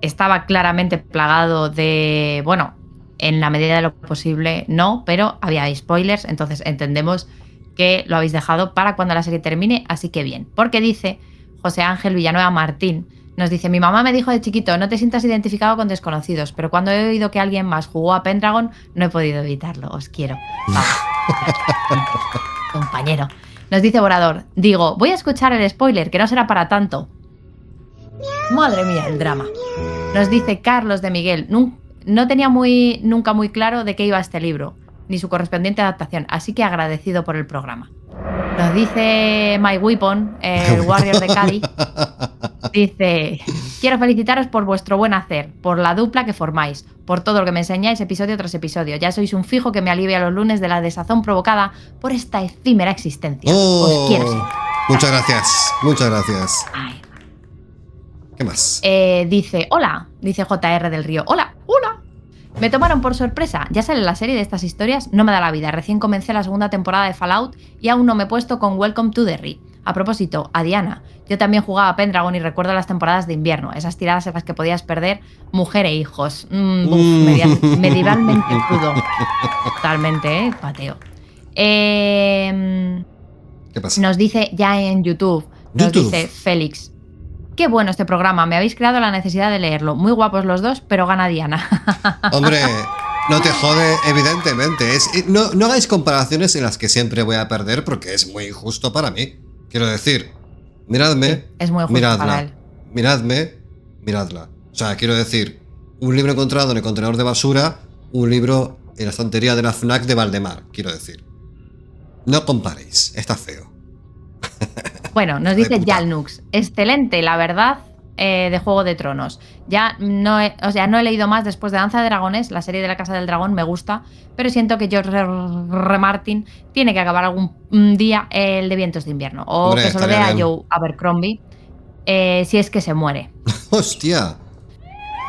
estaba claramente plagado de, bueno, en la medida de lo posible no, pero había spoilers, entonces entendemos que lo habéis dejado para cuando la serie termine, así que bien. Porque dice José Ángel Villanueva Martín, nos dice: mi mamá me dijo de chiquito, no te sientas identificado con desconocidos, pero cuando he oído que alguien más jugó a Pendragon, no he podido evitarlo, os quiero. Vamos. Compañero. Nos dice Borador, digo, voy a escuchar el spoiler, que no será para tanto. Madre mía, el drama. Nos dice Carlos de Miguel, no tenía nunca muy claro de qué iba este libro, ni su correspondiente adaptación, así que agradecido por el programa. Nos dice My Weapon, el Warrior de Cádiz, dice: quiero felicitaros por vuestro buen hacer, por la dupla que formáis, por todo lo que me enseñáis episodio tras episodio. Ya sois un fijo que me alivia los lunes de la desazón provocada por esta efímera existencia. Os quiero siempre. Muchas gracias, muchas gracias. Ay. ¿Qué más? Dice, hola, dice JR del Río. Hola, hola. Me tomaron por sorpresa. Ya sale la serie de estas historias, no me da la vida. Recién comencé la segunda temporada de Fallout y aún no me he puesto con Welcome to Derry. A propósito, a Diana, yo también jugaba a Pendragon y recuerdo las temporadas de invierno, esas tiradas en las que podías perder mujer e hijos. Medievalmente crudo. Totalmente, pateo. ¿Qué pasa? Nos dice ya en YouTube, dice Félix: qué bueno este programa, me habéis creado la necesidad de leerlo. Muy guapos los dos, pero gana Diana. Hombre, no te jode, evidentemente. No hagáis comparaciones en las que siempre voy a perder porque es muy injusto para mí. Quiero decir, miradme, sí, es muy justo para él. Miradla. O sea, quiero decir, un libro encontrado en el contenedor de basura, un libro en la estantería de la FNAC de Valdemar, quiero decir. No comparéis, está feo. Bueno, nos dice Jalnux, excelente, la verdad, de Juego de Tronos. Ya no he leído más después de Danza de Dragones, la serie de la Casa del Dragón me gusta, pero siento que George R. Martin tiene que acabar algún día el de Vientos de Invierno. O hombre, que se lo dé a Joe Abercrombie. si es que se muere. ¡Hostia!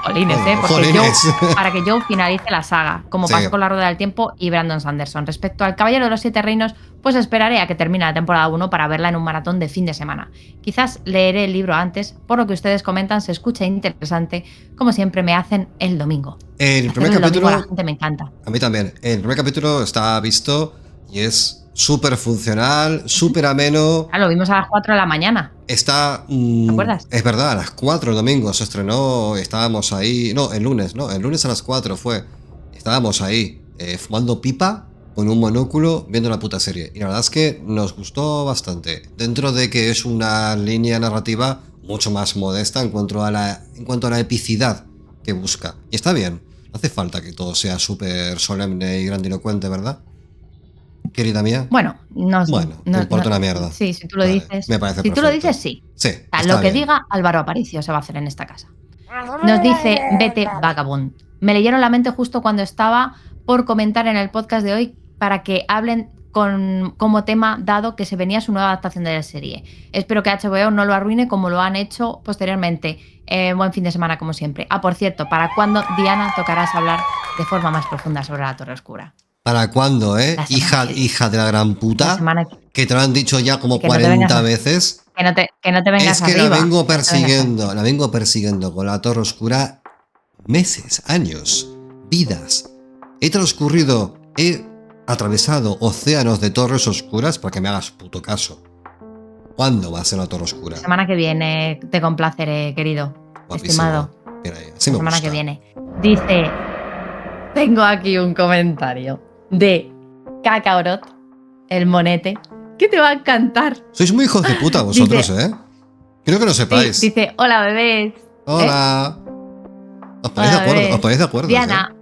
Jolines, Bueno, porque jolines. para que Joe finalice la saga, como Sí. pasó con La Rueda del Tiempo y Brandon Sanderson. Respecto al Caballero de los Siete Reinos, pues esperaré a que termine la temporada 1 para verla en un maratón de fin de semana. Quizás leeré el libro antes, por lo que ustedes comentan se escucha interesante, como siempre me hacen el domingo. El primer Hacer el domingo capítulo, a la gente me encanta. a mí también. El primer capítulo está visto y es súper funcional, súper ameno. Ah, lo vimos a las 4 de la mañana. Está. ¿Te acuerdas? Es verdad, a las 4 el domingo se estrenó. Estábamos ahí. No, el lunes, ¿no? El lunes a las 4 fue. Estábamos ahí, fumando pipa con un monóculo viendo la puta serie. Y la verdad es que nos gustó bastante. Dentro de que es una línea narrativa mucho más modesta en cuanto a la epicidad que busca. Y está bien. No hace falta que todo sea súper solemne y grandilocuente, ¿verdad? Querida mía. Bueno, no Te importa una mierda. Sí, si tú lo Vale, dices. me parece Si tú lo perfecto. dices, sí. Sí. O sea, está lo que bien. diga Álvaro Aparicio se va a hacer en esta casa. Nos dice Vete Vagabond. Me leyeron la mente justo cuando estaba por comentar en el podcast de hoy para que hablen como tema dado que se venía su nueva adaptación de la serie. Espero que HBO no lo arruine como lo han hecho posteriormente. Buen fin de semana como siempre. Ah, por cierto, ¿para cuándo, Diana, tocarás hablar de forma más profunda sobre la Torre Oscura? ¿Para cuándo, eh? La semana Hija de la gran La puta. semana Que te lo han dicho ya como que no te 40 vengas- veces. que no te vengas Es que arriba. la vengo que no te vengas persiguiendo. La vengo persiguiendo con la Torre Oscura meses, años, vidas. He transcurrido, he atravesado océanos de torres oscuras para que me hagas puto caso. ¿Cuándo va a ser la Torre Oscura? La semana que viene te complaceré, querido. Guapísimo. Estimado. Mira ahí, así La me semana gusta. que viene. Dice, tengo aquí un comentario de Cacaorot, el monete, que te va a encantar. Sois muy hijos de puta vosotros, ¿eh? Creo que lo Sí, sepáis. dice, hola bebés. Hola. ¿Os ponéis de Hola, acuerdo? bebés. ¿Os ponéis de acuerdo? Diana,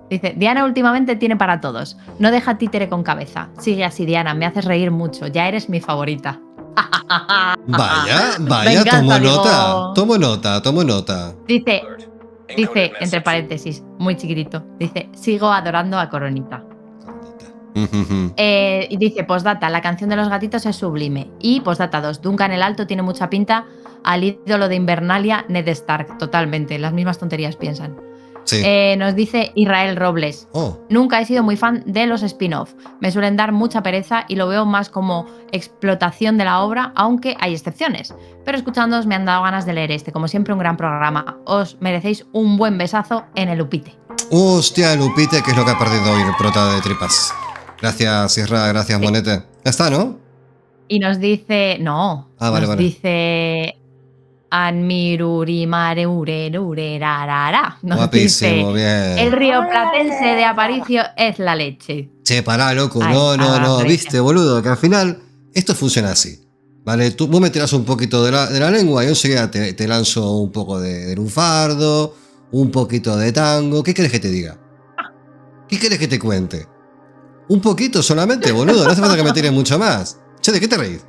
dice, Diana últimamente tiene para todos. No deja títere con cabeza. Sigue así, Diana, me haces reír mucho. Ya eres mi favorita. Vaya, Me vaya, encanta, tomo digo. nota. Tomo nota. Dice, entre paréntesis, muy chiquitito, dice, sigo adorando a Coronita. Y dice, postdata, la canción de los gatitos es sublime. Y postdata 2, Duncan el Alto tiene mucha pinta al ídolo de Invernalia, Ned Stark, totalmente. Las mismas tonterías piensan. Sí. Nos dice Israel Robles. Oh, Nunca he sido muy fan de los spin-off. Me suelen dar mucha pereza y lo veo más como explotación de la obra, aunque hay excepciones. Pero escuchándoos me han dado ganas de leer este. Como siempre, un gran programa. Os merecéis un buen besazo en el upite. hostia, el Upite, que es lo que ha perdido hoy el prota de tripas. Gracias, Sierra, gracias, Monete. Ya está, ¿no? Y nos dice... No. Ah, vale, nos vale. dice... Anmirurimareurerurerarara. Nos Guapísimo, dice... bien. El rioplatense de Aparicio es la leche. Che, pará, loco. Ay, No, Aparicio. viste, boludo, que al final esto funciona así. ¿Vale? Vos me tirás un poquito de la lengua y yo enseguida te lanzo un poco de lunfardo, un poquito de tango. ¿Qué querés que te diga? ¿Qué querés que te cuente? Un poquito solamente, boludo. No hace falta que me tires mucho más. Che, ¿de qué te reís?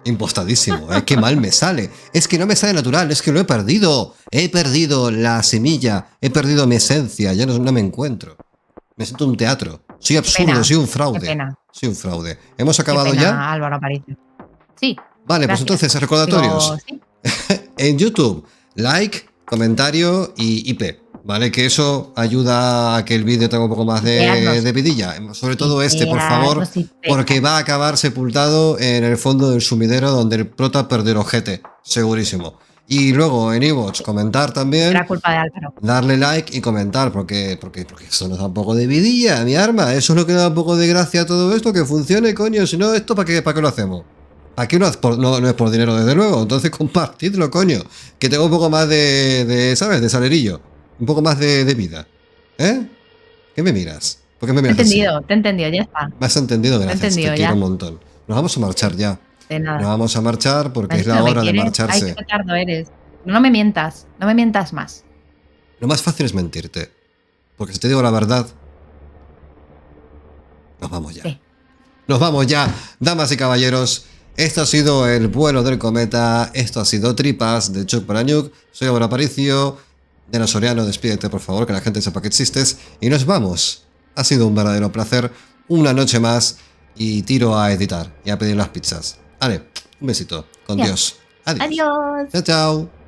Impostadísimo, qué mal me sale. Es que no me sale natural, es que lo he perdido. He perdido la semilla, he perdido mi esencia, ya no me encuentro. Me siento un teatro. Soy absurdo, pena, soy un Qué fraude. pena. Soy un fraude. ¿Hemos Qué acabado pena, ya? Álvaro Aparicio. Sí. Vale, gracias. pues entonces, recordatorios. Digo, sí. En YouTube, like, comentario y IP. ¿Vale? Que eso ayuda a que el vídeo tenga un poco más Hipearnos. de vidilla. Sobre todo este, por Hipearnos, favor, hipearnos. porque va a acabar sepultado en el fondo del sumidero donde el prota perdió el ojete. Segurísimo. Y luego en iVoox, comentar también. Era culpa de Álvaro. Darle like y comentar, porque eso nos da un poco de vidilla, mi arma. Eso es lo que da un poco de gracia a todo esto, que funcione, coño. Si no, ¿esto para qué lo hacemos? Aquí no es por dinero, desde luego. Entonces compartidlo, coño. Que tengo un poco más ¿sabes? De salerillo. Un poco más de vida. ¿Eh? ¿Qué me miras? ¿Por qué me Te he miras así? entendido, ya está. ¿Me has entendido? Gracias, entendido, te quiero ya. un montón. Nos vamos a marchar ya. De nada. Nos vamos a marchar porque Ay, es si la no me hora de quieres, marcharse. Ay, qué tardo eres. No me mientas más. Lo más fácil es mentirte. Porque si te digo la verdad, nos vamos ya. Sí. Nos vamos ya, damas y caballeros. Esto ha sido el vuelo del cometa. Esto ha sido Tripas de Chuck Palahniuk. Soy Álvaro Aparicio. Diana Soriano, despídete por favor, que la gente sepa que existes. Y nos vamos. Ha sido un verdadero placer. Una noche más. Y tiro a editar y a pedir las pizzas. Vale, un besito. Con Ya. Dios. Adiós. Adiós. Chao, chao.